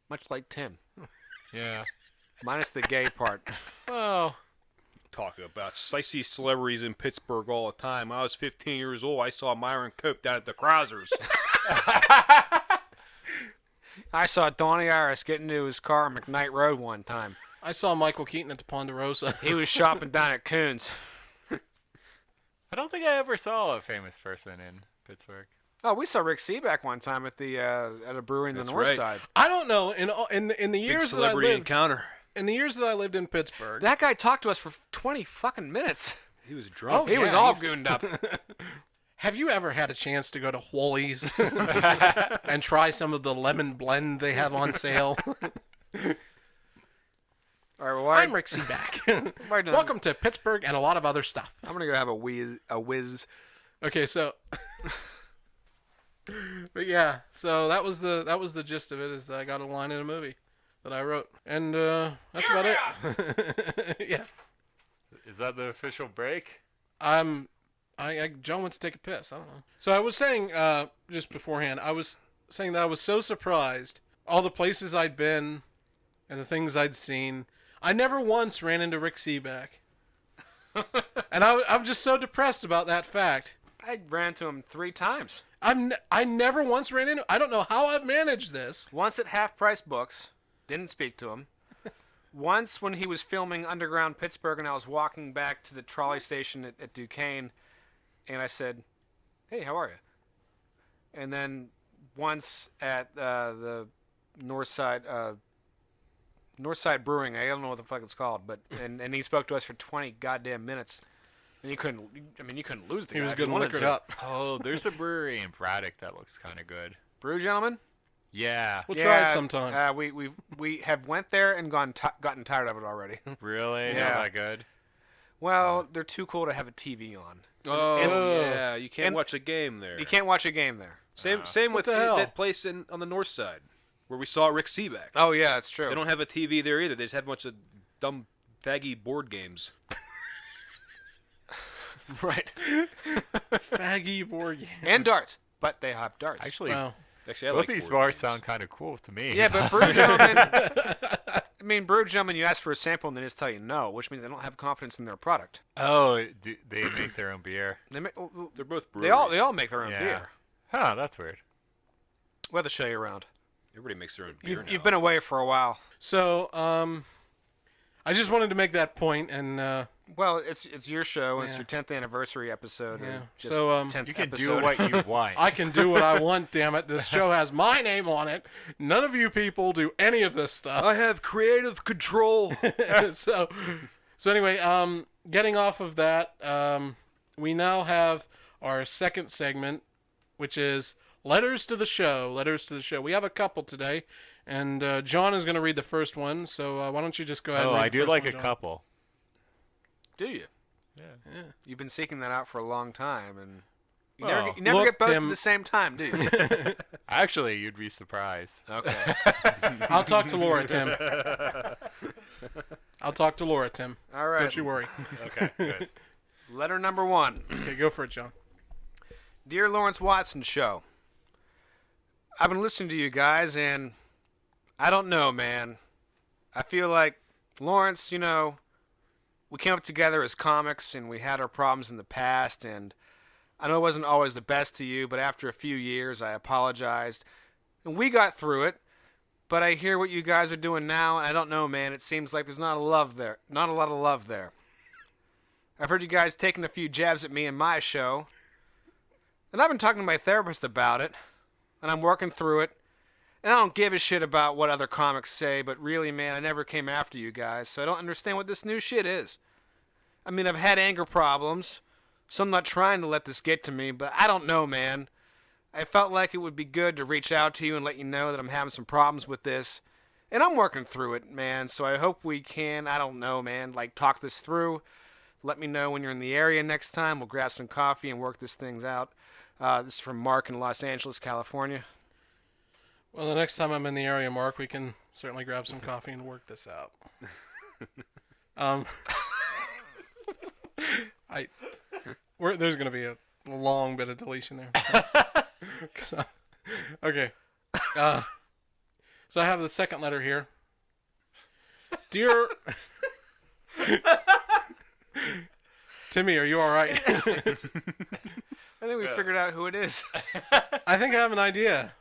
Much like Tim.
Yeah.
Minus the gay part.
Well,
Talk about. I see celebrities in Pittsburgh all the time. I was 15 years old. I saw Myron Cope down at the Krausers.
I saw Donnie Iris get into his car on McKnight Road one time.
I saw Michael Keaton at the Ponderosa.
He was shopping down at Coons.
I don't think I ever saw a famous person in Pittsburgh.
Oh, we saw Rick Seaback one time at the at a brewery in the
That's
north
right.
side.
I don't know. In the
Big
years that I
celebrity
lived
encounter.
in the years that I lived in Pittsburgh.
That guy talked to us for 20 fucking minutes.
He was drunk.
Oh,
He was
yeah,
all
he-
gooned up.
Have you ever had a chance to go to Wholly's and try some of the lemon blend they have on sale?
All right, well,
I'm Rick Seaback.
Right now.
Welcome to Pittsburgh and a lot of other stuff.
I'm gonna go have a whiz.
Okay, so but yeah, so that was the gist of it. Is I got a line in a movie that I wrote, and that's about it. Yeah,
Is that the official break?
John went to take a piss. I don't know. So I was saying just beforehand, I was saying that I was so surprised all the places I'd been and the things I'd seen. I never once ran into Rick Seaback, and I'm just so depressed about that fact.
I ran to him 3 times.
I never once ran into. I don't know how I've managed this.
Once at Half Price Books, didn't speak to him. Once when he was filming Underground Pittsburgh and I was walking back to the trolley station at Duquesne, and I said, "Hey, how are you?" And then once at the Northside Brewing, I don't know what the fuck it's called, but and he spoke to us for 20 goddamn minutes, and you couldn't lose the
He
guy
was
if you
getting
wanted
liquored
to.
up.
Oh, there's a brewery in Braddock that looks kind of good.
Brew gentlemen.
Yeah.
We'll try it sometime.
We have went there and gotten tired of it already.
Really?
Yeah.
Not that good?
Well, they're too cool to have a TV on.
Oh,
And-
yeah. You can't
and-
watch a game there.
You can't watch a game there.
Same with
the hell?
that place on the north side where we saw Rick Seaback.
Oh yeah, that's true.
They don't have a TV there either. They just have a bunch of dumb, faggy board games.
right.
Faggy board game.
And darts, but they have darts.
Actually,
Wow.
Actually, I
both
like
these
board
bars
games.
sound kind of cool to me.
Yeah, but brew gentlemen. I mean, brew gentlemen, you ask for a sample and they just tell you no, which means they don't have confidence in their product.
Oh, they make their own beer.
They
They're both
they
breweries.
all make their own
Yeah.
beer.
Huh, that's weird.
We'll have to show you around.
Everybody makes their own beer now.
You've been away for a while.
So, I just wanted to make that point, and
Well, it's your show. And It's
Yeah.
your 10th anniversary episode.
Yeah.
Or just
So,
10th
You can
episode.
do what you want.
I can do what I want. Damn it! This show has my name on it. None of you people do any of this stuff.
I have creative control.
so anyway, getting off of that, we now have our second segment, which is letters to the show. Letters to the show. We have a couple today, and John is going to read the first one. So why don't you just go ahead?
Oh,
and read
I
the
do
first
like
one,
a
John?
couple.
Do you?
Yeah.
Yeah.
You've been seeking that out for a long time, and You never,
Oh.
you never
Look,
get both
Tim-
at the same time, do you?
Actually, you'd be surprised.
Okay.
I'll talk to Laura, Tim. I'll talk to Laura, Tim.
All right.
Don't you worry.
Okay, good.
Letter number 1.
Okay, go for it, John.
Dear Lawrence Watson Show, I've been listening to you guys, and I don't know, man. I feel like, Lawrence, you know, we came up together as comics, and we had our problems in the past, and I know it wasn't always the best to you, but after a few years, I apologized, and we got through it. But I hear what you guys are doing now, and I don't know, man. It seems like there's not a lot of love there. I've heard you guys taking a few jabs at me in my show, and I've been talking to my therapist about it, and I'm working through it. And I don't give a shit about what other comics say, but really, man, I never came after you guys, so I don't understand what this new shit is. I mean, I've had anger problems, so I'm not trying to let this get to me, but I don't know, man. I felt like it would be good to reach out to you and let you know that I'm having some problems with this. And I'm working through it, man, so I hope we can, I don't know, man, like talk this through. Let me know when you're in the area next time. We'll grab some coffee and work these things out. This is from Mark in Los Angeles, California.
Well, the next time I'm in the area, Mark, we can certainly grab some coffee and work this out. There's going to be a long bit of deletion there. Okay. So I have the second letter here. Dear Timmy, are you all right?
I think we figured out who it is.
I think I have an idea.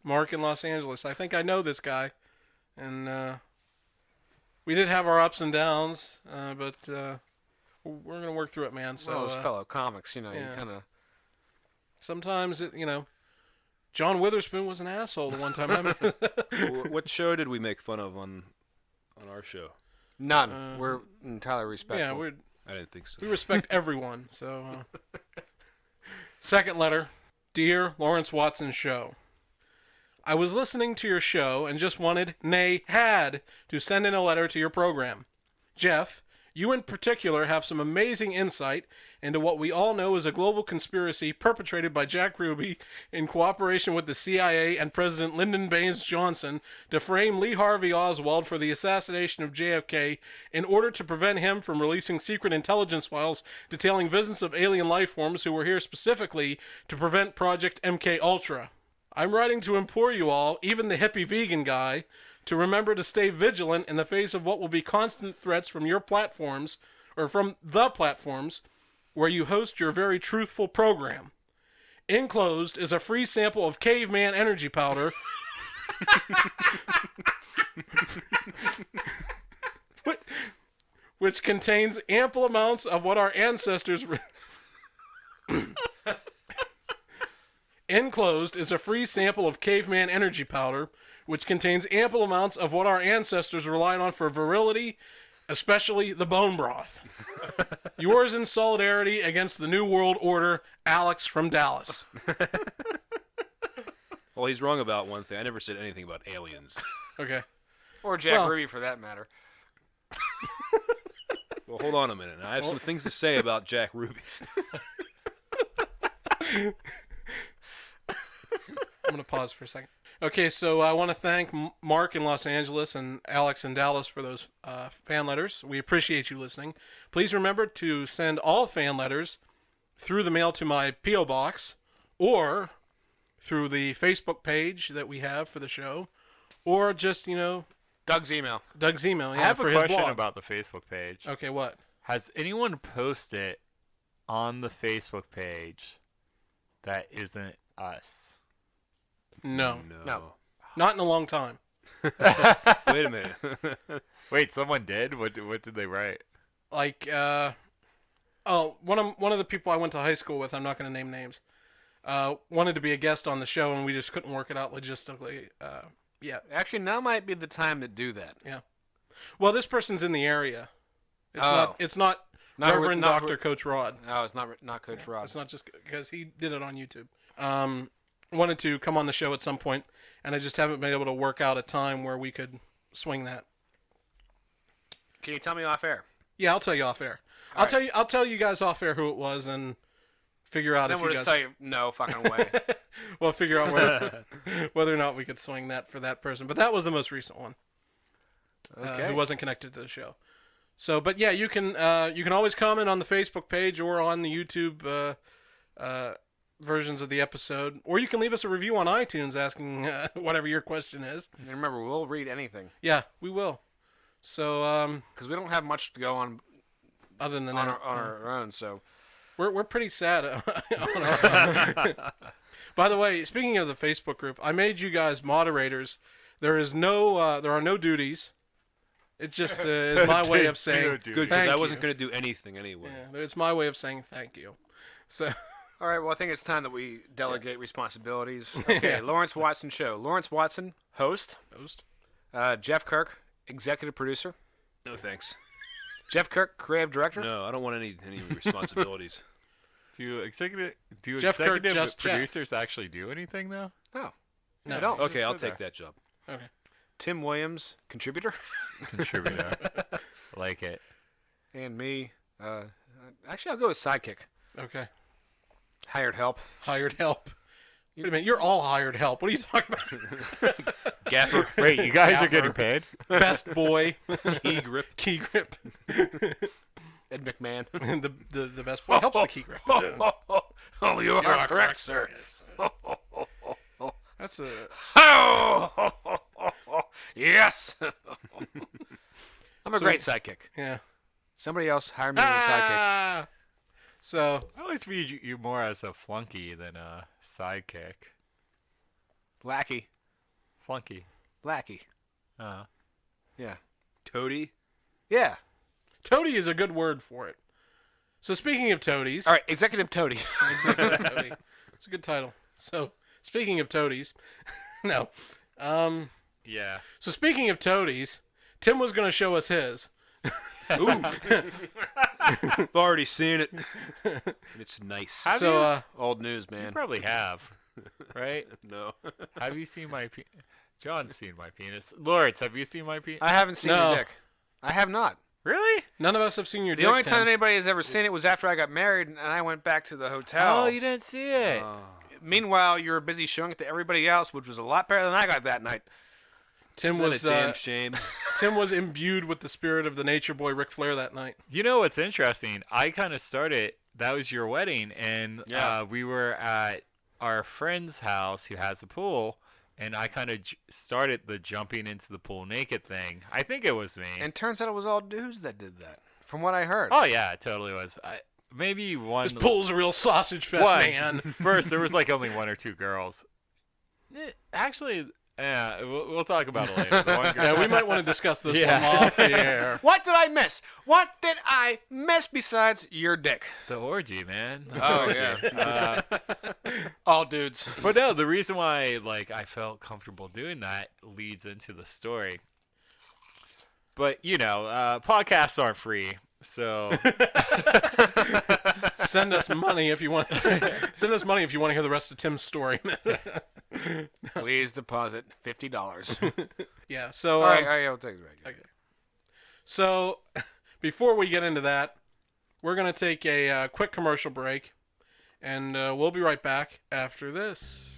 Mark in Los Angeles. I think I know this guy, and we did have our ups and downs, but we're gonna work through it, man. So
Well, as fellow comics, you know,
yeah.
you kind of...
sometimes John Witherspoon was an asshole the one time I met.
What show did we make fun of on our show?
None. We're entirely respectful.
Yeah,
I didn't think so.
we respect everyone. So, second letter, dear Lawrence Watson Show. I was listening to your show and just wanted, nay, had to send in a letter to your program. Jeff, you in particular have some amazing insight into what we all know is a global conspiracy perpetrated by Jack Ruby in cooperation with the CIA and President Lyndon Baines Johnson to frame Lee Harvey Oswald for the assassination of JFK in order to prevent him from releasing secret intelligence files detailing visits of alien life forms who were here specifically to prevent Project MK Ultra. I'm writing to implore you all, even the hippie vegan guy, to remember to stay vigilant in the face of what will be constant threats from your platforms, or from the platforms, where you host your very truthful program. Enclosed is a free sample of caveman energy powder, which contains ample amounts of what our ancestors... Enclosed is a free sample of caveman energy powder, which contains ample amounts of what our ancestors relied on for virility, especially the bone broth. Yours in solidarity against the New World Order, Alex from Dallas.
Well, he's wrong about one thing. I never said anything about aliens.
Okay.
Or Jack
Well-
Ruby, for that matter.
Well, hold on a minute. I have some things to say about Jack Ruby.
I'm going to pause for a second. Okay, so I want to thank Mark in Los Angeles and Alex in Dallas for those fan letters. We appreciate you listening. Please remember to send all fan letters through the mail to my P.O. Box or through the Facebook page that we have for the show, or just,
Doug's email.
Doug's email.
I
Yeah,
have
for
a
his
question
blog.
about the Facebook page.
Okay, what?
Has anyone posted on the Facebook page that isn't us?
No.
No.
Not in a long time.
Wait a minute.
Wait, someone did? What did they write?
Like, one of the people I went to high school with, I'm not going to name names, wanted to be a guest on the show, and we just couldn't work it out logistically.
Actually, now might be the time to do that.
Well, this person's in the area. It's
Oh.
not
Not
Reverend
not
Dr. Coach Rod.
No, it's not Coach Rod.
It's not just because he did it on YouTube. Wanted to come on the show at some point, and I just haven't been able to work out a time where we could swing that.
Can you tell me off air?
Yeah, I'll tell you off air. I'll tell you guys off air who it was, and figure out
Then
if
we'll
you
just
guys...
tell you, no fucking way.
We'll figure out whether or not we could swing that for that person. But that was the most recent one.
Okay.
Who wasn't connected to the show. So, but yeah, you can always comment on the Facebook page or on the YouTube versions of the episode, or you can leave us a review on iTunes asking whatever your question is.
And remember, we'll read anything.
Yeah, we will. So,
because we don't have much to go on
other than
on
that,
our own, so
we're pretty sad on our own. By the way, speaking of the Facebook group, I made you guys moderators. There are no duties. It just is my way of saying
Good, because
thank
I wasn't
you.
going to do anything anyway.
Yeah, it's my way of saying thank you. So,
all right. Well, I think it's time that we delegate responsibilities. Okay, Lawrence Watson Show. Lawrence Watson, host. Jeff Kirk, executive producer.
No thanks.
Jeff Kirk, creative director.
No, I don't want any responsibilities.
Do
Jeff Kirk,
executive
just Jeff.
producers actually do anything though?
No,
No.
I don't.
Okay,
Just
I'll
sit
take
there.
that job.
Okay.
Tim Williams, contributor,
Contributor. Like it.
and me. Actually, I'll go with sidekick.
Okay.
Hired help.
Hired help. Wait a minute, you're all hired help. What are you talking about?
Gaffer.
Wait, you guys
Gaffer.
are getting paid?
Best boy.
Key grip.
Key grip.
Ed McMahon.
the best boy helps the key grip.
Oh, you are correct, sir.
That's a...
Yes. I'm a
So-
great sidekick.
Yeah.
Somebody else hire me as a sidekick.
Ah! So,
I always view you more as a flunky than a sidekick.
Lackey.
Flunky.
Lackey. Yeah.
Toady.
Yeah.
toady is a good word for it. So speaking of toadies...
All right, Executive Toady.
Executive toady. It's a good title. So, speaking of toadies... no.
Yeah.
So speaking of toadies, Tim was going to show us his.
Ooh. I've already seen it. And it's nice.
Have
So,
you?
Old news,
You
man.
probably have. Right?
No.
Have you seen my penis? John's seen my penis. Lawrence, have you seen my penis?
I haven't seen
No.
your dick. I have not.
Really?
None of us have seen your
The
dick,
only
Tim.
time anybody has ever seen it was after I got married and I went back to the hotel.
Oh, you didn't see it.
Meanwhile, you were busy showing it to everybody else, which was a lot better than I got that night.
Tim
What
was
a damn shame.
Tim was imbued with the spirit of the nature boy Ric Flair that night.
You know what's interesting? I kind of started. That was your wedding, and
Yeah.
we were at our friend's house who has a pool, and I kind of started the jumping into the pool naked thing. I think it was me.
And turns out it was all dudes that did that, from what I heard.
Oh yeah, it totally was. Maybe one.
This pool's a real sausage fest,
What?
man.
First, there was like only one or two girls. Actually, yeah, we'll talk about it later. The one girl-
Yeah, we might want to discuss this
Yeah.
one off the air.
What did I miss? What did I miss besides your dick?
The orgy, man. The
Oh,
orgy.
yeah. All dudes.
But no, the reason why I felt comfortable doing that leads into the story. But you know, podcasts aren't free, so
Send us money if you want. Send us money if you want to hear the rest of Tim's story.
Please deposit $50.
Yeah. So.
All right, I'll take it right.
Okay. So, before we get into that, we're gonna take a quick commercial break, and we'll be right back after this.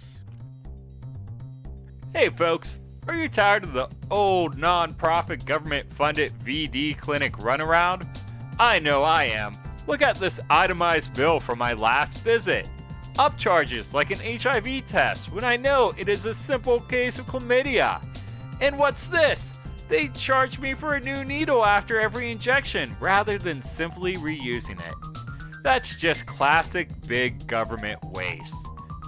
hey folks, are you tired of the old non-profit government-funded VD clinic runaround? I know I am. Look at this itemized bill from my last visit. Upcharges like an HIV test when I know it is a simple case of chlamydia. And what's this? They charge me for a new needle after every injection rather than simply reusing it. That's just classic big government waste.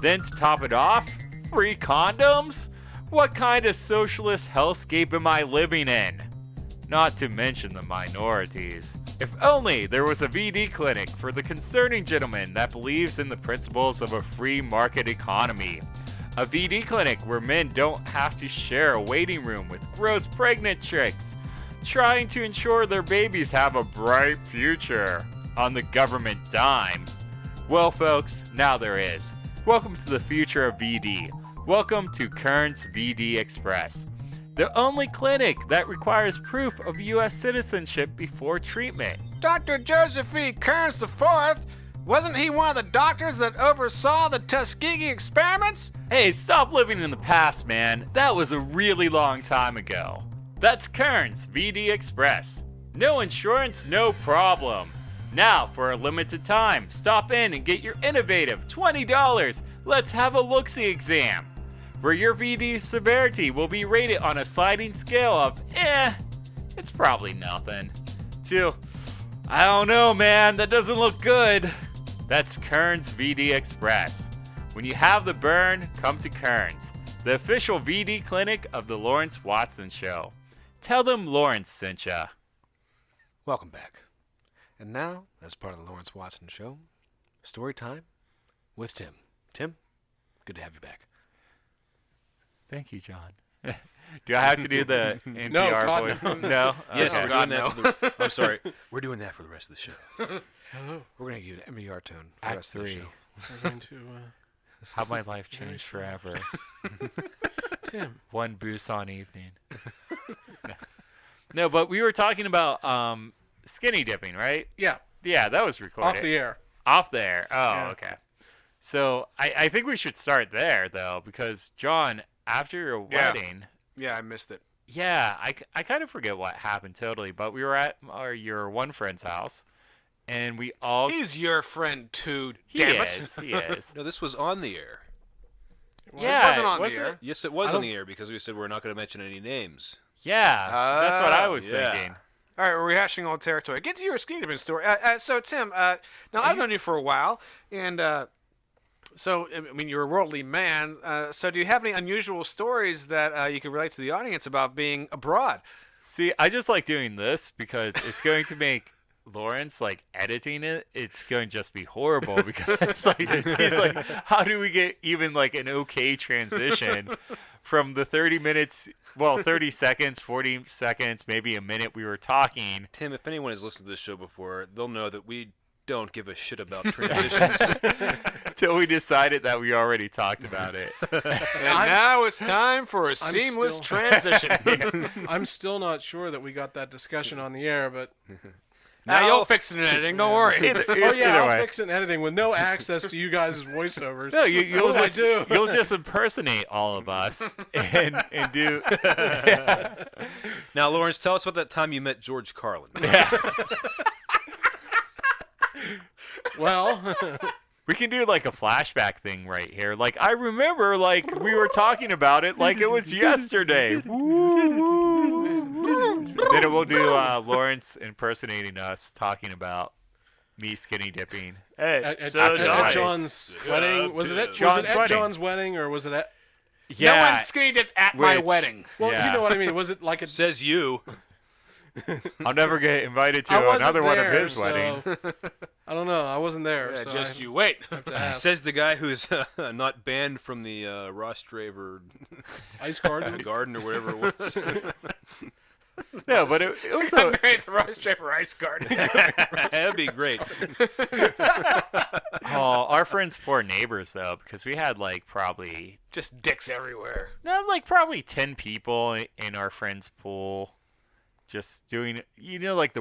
Then to top it off, free condoms? What kind of socialist hellscape am I living in? Not to mention the minorities. If only there was a VD clinic for the concerning gentleman that believes in the principles of a free market economy. A VD clinic where men don't have to share a waiting room with gross pregnant chicks, trying to ensure their babies have a bright future on the government dime. Well, folks, now there is. Welcome to the future of VD. Welcome to Kern's VD Express, the only clinic that requires proof of U.S. citizenship before treatment.
Dr. Joseph E. Kearns IV, Wasn't he one of the doctors that oversaw the Tuskegee experiments?
Hey, stop living in the past, man. That was a really long time ago. That's Kearns VD Express. No insurance, no problem. Now, for a limited time, stop in and get your innovative $20 Let's Have a Look-See exam, where your VD severity will be rated on a sliding scale of it's probably nothing, to I don't know, man, that doesn't look good. That's Kearns VD Express. When you have the burn, come to Kearns, the official VD clinic of the Lawrence Watson Show. Tell them Lawrence sent ya.
Welcome back. And now, as part of the Lawrence Watson Show, story time with Tim. Tim, good to have you back.
Thank you, John. Do I have to do the NPR
God,
voice?
no.
No?
Yes,
Okay.
we're doing that. For I'm sorry. We're doing that for the rest of the show.
Hello.
We're going to give you an NPR tone for the
Act
rest of the
3.
show.
We're going to,
How my life changed forever.
Tim.
One Busan evening. No, but we were talking about skinny dipping, right?
Yeah,
Yeah, that was recorded.
off the air.
Off there. Oh,
Yeah.
okay. So I think we should start there, though, because, John, after your
Yeah.
wedding,
Yeah, I missed it.
yeah, I kind of forget what happened totally, but we were at your one friend's house, and we all...
He's your friend too,
He
damn it.
is, he is.
No, this was on the air.
Yeah,
This wasn't on
was
the
it?
air.
Yes, it was
I
on
don't-
the air because we said we're not going to mention any names.
Yeah, that's what I was
yeah.
thinking.
All right, we're rehashing old territory. Get to your skinny dipping story. So, Tim, now I've known you for a while, and so, I mean, you're a worldly man. So do you have any unusual stories that you can relate to the audience about being abroad?
See, I just like doing this because it's going to make Lawrence, like, editing it, it's going to just be horrible because, like, he's like, how do we get even, like, an okay transition from the 30 minutes, well, 30 seconds, 40 seconds, maybe a minute we were talking.
Tim, if anyone has listened to this show before, they'll know that we don't give a shit about transitions.
Till we decided that we already talked about it.
And now it's time for a
I'm
seamless
still-
transition.
I'm still not sure that we got that discussion on the air, but
Now you'll fix it in editing. Don't worry.
oh yeah,
Either
I'll
way.
fix it in editing with no access to you guys' voiceovers.
No, you'll
What do I
just
do?
you'll just impersonate all of us and do.
Now, Lawrence, tell us about that time you met George Carlin.
Well,
We can do like a flashback thing right here. Like I remember, like we were talking about it, like it was yesterday. Then we'll do Lawrence impersonating us, talking about me skinny dipping.
Hey,
at
John-
John's wedding, was it at
John's wedding.
John's wedding or was it at?
No
Yeah,
one's skinny dipped at my
Which-
wedding.
Well,
Yeah.
you know what I mean. Was it like a?
says you.
I'll never get invited
I
to
wasn't
another one of
there,
his
so-
weddings.
I don't know. I wasn't there.
Yeah,
so
just
I
you wait.
have to ask.
Says the guy who's not banned from the Ross Draver
Ice Garden.
garden or whatever it was.
No, but it was
I'm
a,
married to Ross Draper Ice Garden.
That'd be great.
our friends' poor neighbors though, because we had like probably
Just dicks everywhere.
probably 10 people in our friend's pool, just doing like the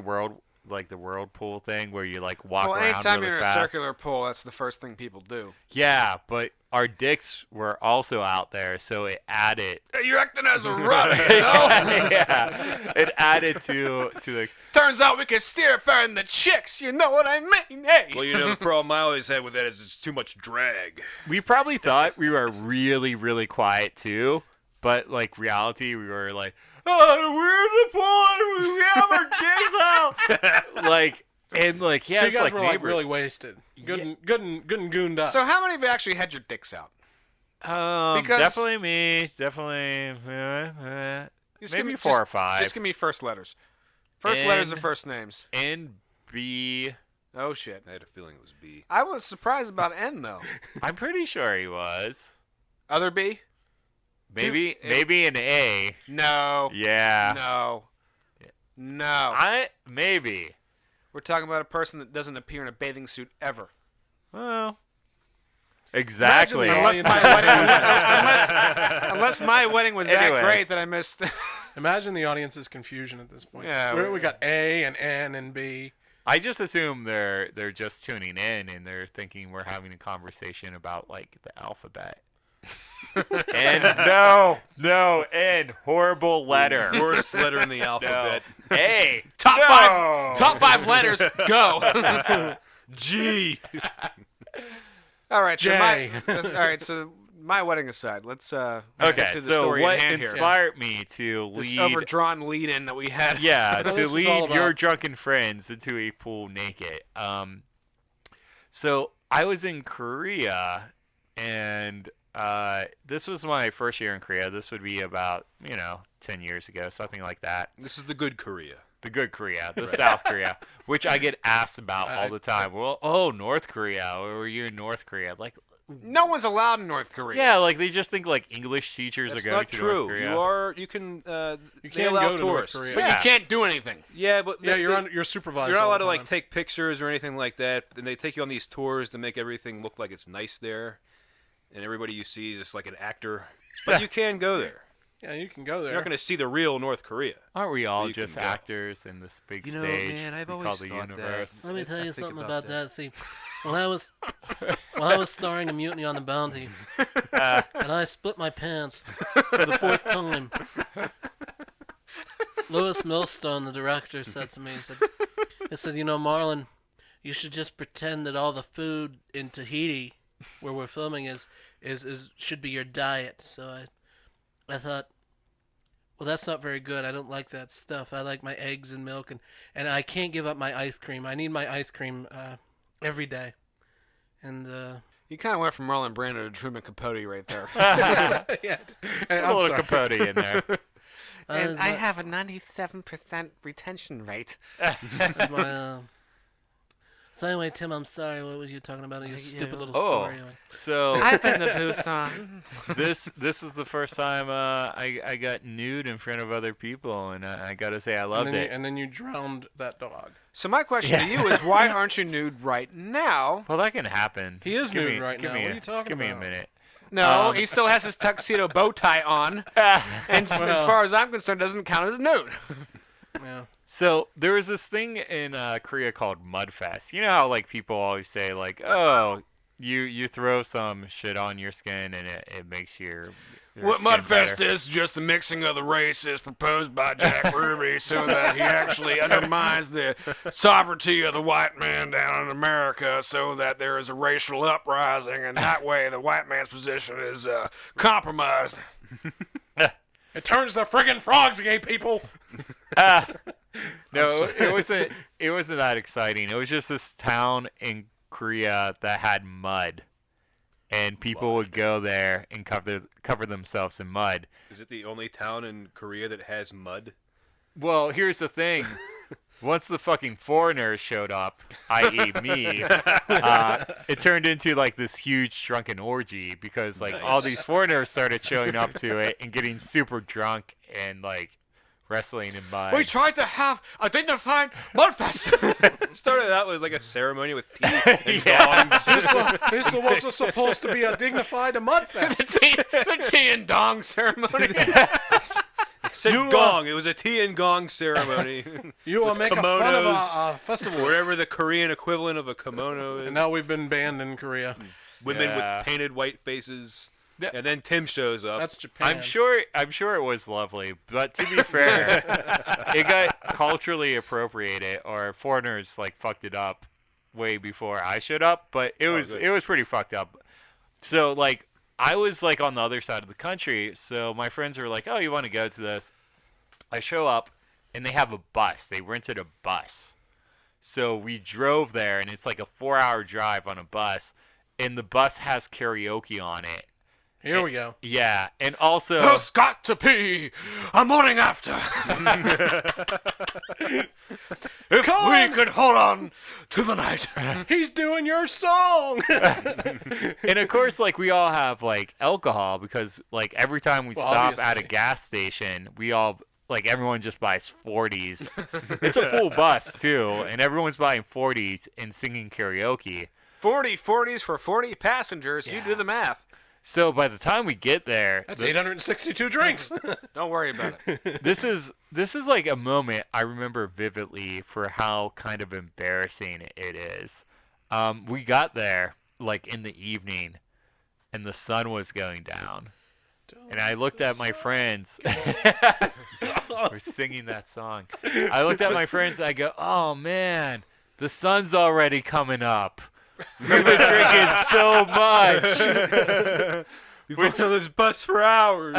whirlpool thing where you like walk
Well,
around
anytime
really
you're in a
fast.
circular pool, that's the first thing people do.
Yeah, but our dicks were also out there, so it added.
Hey, you're acting as a rudder, you know?
Yeah, it added to the.
Turns out we can steer better than the chicks. You know what I mean? Hey.
Well, the problem I always had with that is it's too much drag.
We probably thought we were really, really quiet too, but like reality, we were like, "Oh, we're in the pool. We have our dicks out." Like and like yeah,
So you
it's
guys
like
were like
neighbor.
really wasted. Good and gooned up.
So how many of you actually had your dicks out? Because-
Definitely me. Definitely.
Just
Maybe
give me,
4
just,
or 5.
Just give me first letters. First letters
N.
or first names.
N B.
Oh, shit.
I had a feeling it was B.
I was surprised about N, though.
I'm pretty sure he was.
Other B?
Maybe an A.
No.
Yeah.
No. No.
Maybe.
We're talking about a person that doesn't appear in a bathing suit ever.
Well. Exactly.
Imagine
Unless
the
my
audience-
wedding, unless my wedding was that
Anyways.
great that I missed.
Imagine the audience's confusion at this point.
Yeah,
we got A and N and B.
I just assume they're just tuning in and they're thinking we're having a conversation about like the alphabet. And no, N, horrible letter.
Worst letter in the alphabet.
A.
Top five letters. Go.
G.
All right. So
J.
So my wedding aside, let's get
Okay,
to the
so
story
what
at hand here.
inspired me to
This
lead
overdrawn lead-in that we had.
Yeah,
This
to
is all
lead
about-
your drunken friends into a pool naked. So I was in Korea, and this was my first year in Korea. This would be about 10 years ago, something like that.
This is the good Korea.
The good Korea, the South Korea, which I get asked about all the time. Well, North Korea, or were you in North Korea? Like,
No one's allowed in North Korea.
yeah, like they just think like English teachers
That's
are going
not
to
true.
North Korea.
You can
can
allow
go to North
tourists.
Korea.
But
Yeah.
you can't do anything.
Yeah, but
Yeah, you're supervised.
You're not
all
allowed
the
to like
time.
take pictures or anything like that. And they take you on these tours to make everything look like it's nice there, and everybody you see is just like an actor. But you can go there.
Yeah, you can go there.
You're not going to see the real North Korea.
Aren't we all
You can
just
go.
actors in this big
You know,
stage
man, I've
we
always
call the
thought that.
universe?
Let me tell you
I think
something
about
about that. See, when I was starring in Mutiny on the Bounty, and I split my pants for the fourth time, Louis Millstone, the director, said to me, he said, Marlon, you should just pretend that all the food in Tahiti, where we're filming, is should be your diet. So I thought, well, that's not very good. I don't like that stuff. I like my eggs and milk, and I can't give up my ice cream. I need my ice cream every day. And
You kind of went from Marlon Brando to Truman Capote right there.
Yeah.
A
I'm
little
sorry.
Capote in there.
And I have a 97% retention rate.
my, so anyway, Tim, I'm sorry. What was you talking about? Your stupid little
Oh.
story.
So
I've been the booth on.
this is the first time I got nude in front of other people, and I gotta say I loved it.
And then you drowned that dog.
So my question to you is, why aren't you nude right now?
Well, that can happen.
He is
Give
nude
me-
right
give
now.
me
What
a-
are you talking
Give me a
about?
minute.
No, he still has his tuxedo bow tie on, and as
Well.
far as I'm concerned, doesn't count as nude.
Yeah.
So there was this thing in Korea called Mudfest. You know how like people always say like, oh, you throw some shit on your skin and it makes your
What
skin
Mudfest
better.
is just the mixing of the races proposed by Jack Ruby so that he actually undermines the sovereignty of the white man down in America so that there is a racial uprising, and that way the white man's position is compromised.
It turns the friggin' frogs gay people.
No, it wasn't that exciting. It was just this town in Korea that had mud, and people would go there and cover themselves in mud.
Is it the only town in Korea that has mud?
Well, here's the thing. Once the fucking foreigners showed up, i.e. me, it turned into like this huge drunken orgy because like all these foreigners started showing up to it and getting super drunk and like wrestling in mud.
We tried to have a dignified Mudfest.
It started out as like a ceremony with tea and
Yeah.
gongs.
This was supposed to be a dignified mudfest.
the tea and dong ceremony.
Said gong. It was a tea and gong ceremony.
You are
With
making fun of
kimonos.
a festival.
Wherever the Korean equivalent of a kimono is.
And now we've been banned in Korea.
Women
Yeah.
with painted white faces.
Yeah.
And then Tim shows up.
That's Japan.
I'm sure it was lovely, but to be fair, it got culturally appropriated, or foreigners like fucked it up way before I showed up. But it was
good.
pretty fucked up. So like I was like on the other side of the country, so my friends were like, "Oh, you want to go to this?" I show up, and they have a bus. They rented a bus, so we drove there, and it's like a 4-hour drive on a bus, and the bus has karaoke on it.
Here we go.
Yeah, and also
There's got to be a morning after. If we could hold on to the night.
He's doing your song.
and of course, like we all have like alcohol because like every time we
Well,
stop at a
obviously.
gas station, we all like everyone just buys 40s. It's a full bus too, and everyone's buying 40s and singing karaoke.
40 40s for 40 passengers. You
Yeah.
do the math.
So by the time we get there,
That's 862 drinks.
Don't worry about it.
this is like a moment I remember vividly for how kind of embarrassing it is. We got there like in the evening, and the sun was going down, and I looked at my friends. We're singing that song. I looked at my friends. I go, "Oh man, the sun's already coming up. We've been drinking so much."
We've been on this bus for hours.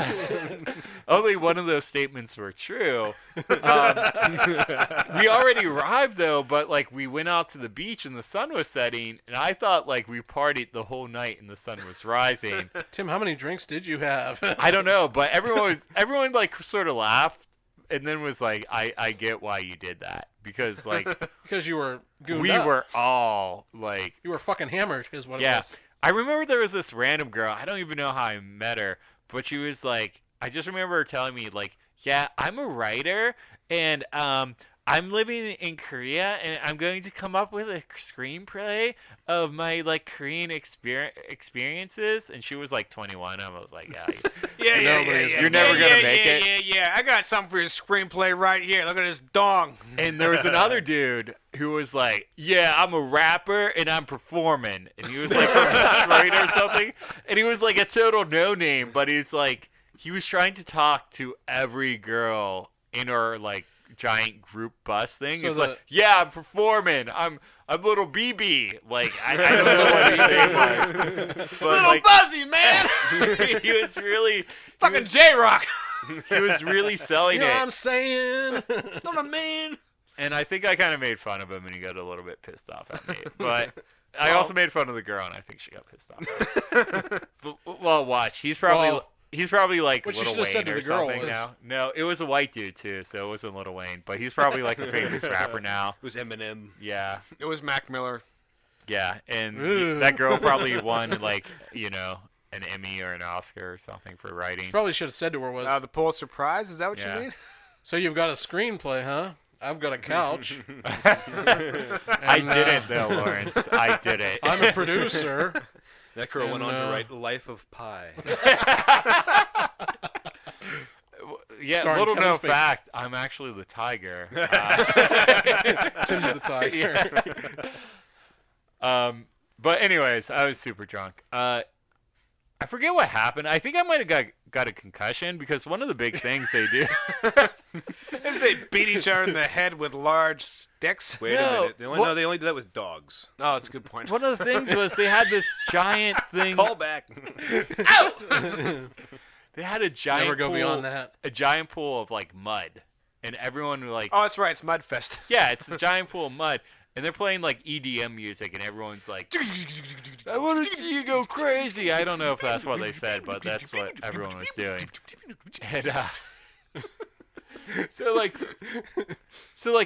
Only one of those statements were true. We already arrived though, but like we went out to the beach and the sun was setting, and I thought like we partied the whole night and the sun was rising.
Tim, how many drinks did you have?
I don't know, but everyone like sort of laughed and then was like, I get why you did that, because like
Because you were gooned
we
up.
were all like,
You were fucking hammered, is what it
yeah.
was.
I remember there was this random girl. I don't even know how I met her, but she was like, I just remember her telling me like, yeah, I'm a writer, and I'm living in Korea, and I'm going to come up with a screenplay of my like Korean experiences. And she was like 21. I was like, yeah, you're never gonna make it.
Yeah. I got something for your screenplay right here. Look at this dong.
And there was another dude who was like, yeah, I'm a rapper and I'm performing. And he was like from Detroit or something. And he was like a total no-name, but he's like, he was trying to talk to every girl in our like giant group bus thing.
So
He's like, yeah, I'm performing. I'm little BB. Like, I don't know what his name was. But
Little
like,
Buzzy, man.
he was really,
Fucking J-Rock.
he was really selling
You know
it.
what I'm saying?
Know what I mean?
And I think I kind of made fun of him, and he got a little bit pissed off at me. But I also made fun of the girl, and I think she got pissed off. Well, watch. He's probably like
what you
Little
should've said
Wayne
to
or
the girl
something
was-
now. No, it was a white dude too, so it wasn't Little Wayne. But he's probably like the famous rapper now.
It was Eminem.
Yeah,
It was Mac Miller.
yeah. And
Ooh.
that girl probably won like an Emmy or an Oscar or something for writing.
Probably should have said to her was,
The Pulitzer Prize. Is that what
Yeah.
you mean?
so you've got a screenplay, huh? I've got a couch.
I didn't though, Lawrence. I didn't.
I'm a producer.
That girl went
And,
on to write Life of Pi.
Yeah,
Starring
little
Kevin
known
Spacey.
fact, I'm actually the tiger.
Tim's the tiger.
But anyways, I was super drunk. I forget what happened. I think I might have got a concussion, because one of the big things they do.
Is they beat each other in the head with large sticks.
Wait
No,
a minute. They only,
what-
no, they only did that with dogs.
Oh, that's a good point.
One of the things was they had this giant thing.
Call back.
They had a giant
Never go
pool,
beyond that.
a giant pool of like mud, and everyone was like,
Oh, that's right. It's Mudfest.
yeah, it's a giant pool of mud. And they're playing like EDM music, and everyone's like, I want to see you go crazy. I don't know if that's what they said, but that's what everyone was doing. And so like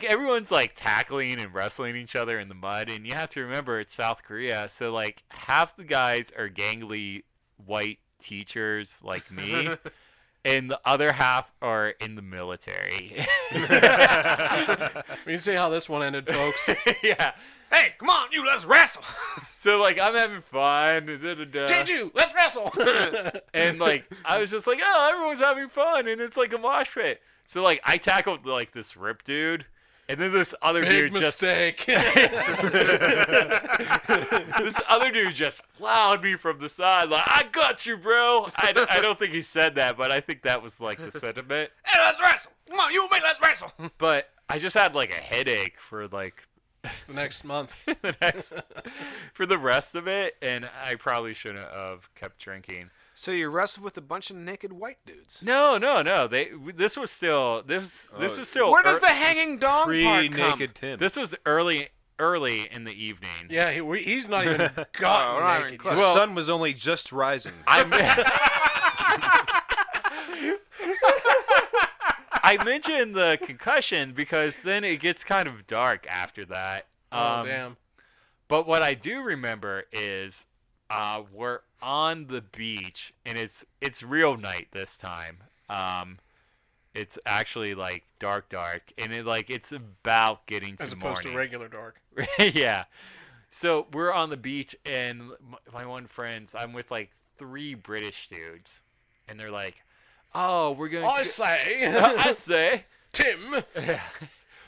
everyone's like tackling and wrestling each other in the mud, and you have to remember it's South Korea, so like half the guys are gangly white teachers like me. And the other half are in the military.
We can see how this one ended, folks.
Yeah.
Hey, come on, you. Let's wrestle.
So like I'm having fun.
Jeju, let's wrestle.
And like I was just like, oh, everyone's having fun, and it's like a mosh pit. So like I tackled like this rip dude, and then this other
Big
dude
mistake.
this other dude just plowed me from the side, like, I got you, bro. I don't think he said that, but I think that was like the sentiment.
Hey, let's wrestle. Come on, you and me. Let's wrestle.
But I just had like a headache for like
The next month.
for the rest of it, and I probably shouldn't have kept drinking.
So you wrestled with a bunch of naked white dudes.
No. This was still
Where does the hanging dong part come?
Pre-naked Tim.
This was early in the evening.
Yeah, he's not even
Oh,
gotten
not even
naked.
close.
The
Well-
sun was only just rising.
I mentioned the concussion because then it gets kind of dark after that.
Oh, damn.
But what I do remember is we're on the beach, and it's real night this time. It's actually like dark, and it's about getting to
As
the
opposed
morning.
to regular dark.
Yeah. So we're on the beach, and my one friends, I'm with like 3 British dudes, and they're like, "Oh, we're going
I
to."
say,
I say,
Tim.
yeah.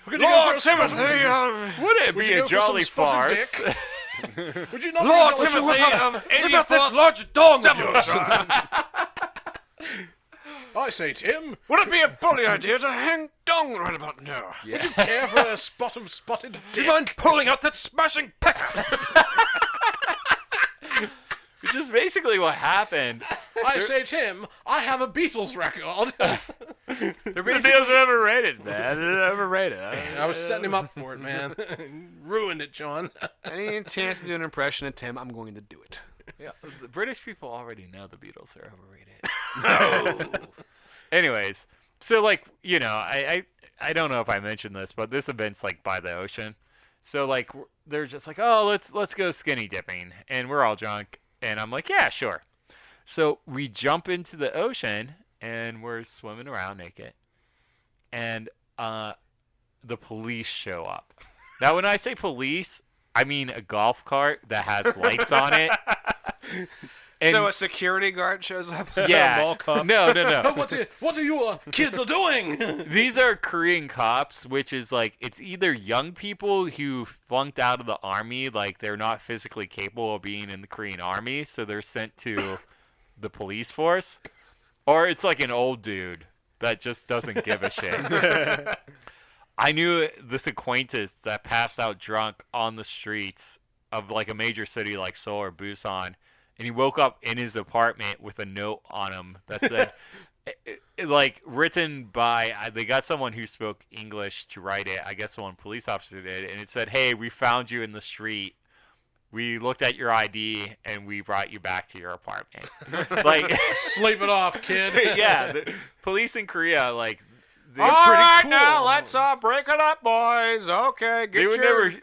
We're gonna go for a
Timothy,
spotted-
Would it
Would
be
you
a
go for some
jolly
spotted
farce?
dick? Would you not?
Lord
go for some-
Timothy of
What about that large dong of yours?
I say, Tim.
Would it be a bully idea to hang dong right about now?
Yeah.
Care for a spot of spotted
Do you
dick?
mind pulling out that smashing pecker?
Which is basically what happened.
I say, Tim. I have a Beatles record.
They're
The
basically,
Beatles are overrated, man. They're overrated.
I was setting him up for it, man. Ruined it, John.
Any chance to do an impression of Tim, I'm going to do it.
yeah, the British people already know the Beatles are overrated. Anyways, so like, you know, I don't know if I mentioned this, but this event's like by the ocean. So like they're just like, "Oh, let's go skinny dipping." And we're all drunk, and I'm like, "Yeah, sure." So we jump into the ocean and we're swimming around naked. And the police show up. Now when I say police, I mean a golf cart that has lights on it. And
So a security guard shows up.
yeah.
Ball cup.
No.
What are you kids are doing?
These are Korean cops, which is like, it's either young people who flunked out of the army, like they're not physically capable of being in the Korean army, so they're sent to the police force, or it's like an old dude that just doesn't give a shit. I knew this acquaintance that passed out drunk on the streets of like a major city like Seoul or Busan, and he woke up in his apartment with a note on him that said, like written by, they got someone who spoke English to write it. I guess one police officer did, and it said, "Hey, we found you in the street. We looked at your ID and we brought you back to your apartment." Like,
Sleep it off, kid.
yeah, the police in Korea, like,
All
pretty
right,
cool.
now let's break it up, boys. Okay,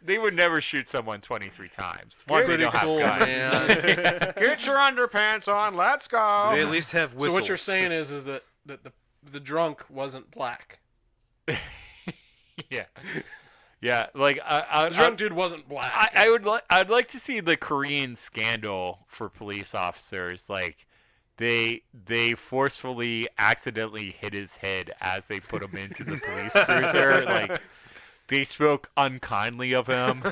they would never shoot someone 23 times. One, they
Pretty
don't
cool,
have guns.
man.
get your underpants on. Let's go.
They at least have whistles.
So what you're saying is that the drunk wasn't black.
Yeah, like
The drunk dude wasn't black.
I'd like to see the Korean scandal for police officers. Like, they forcefully accidentally hit his head as they put him into the police cruiser. Like, they spoke unkindly of him.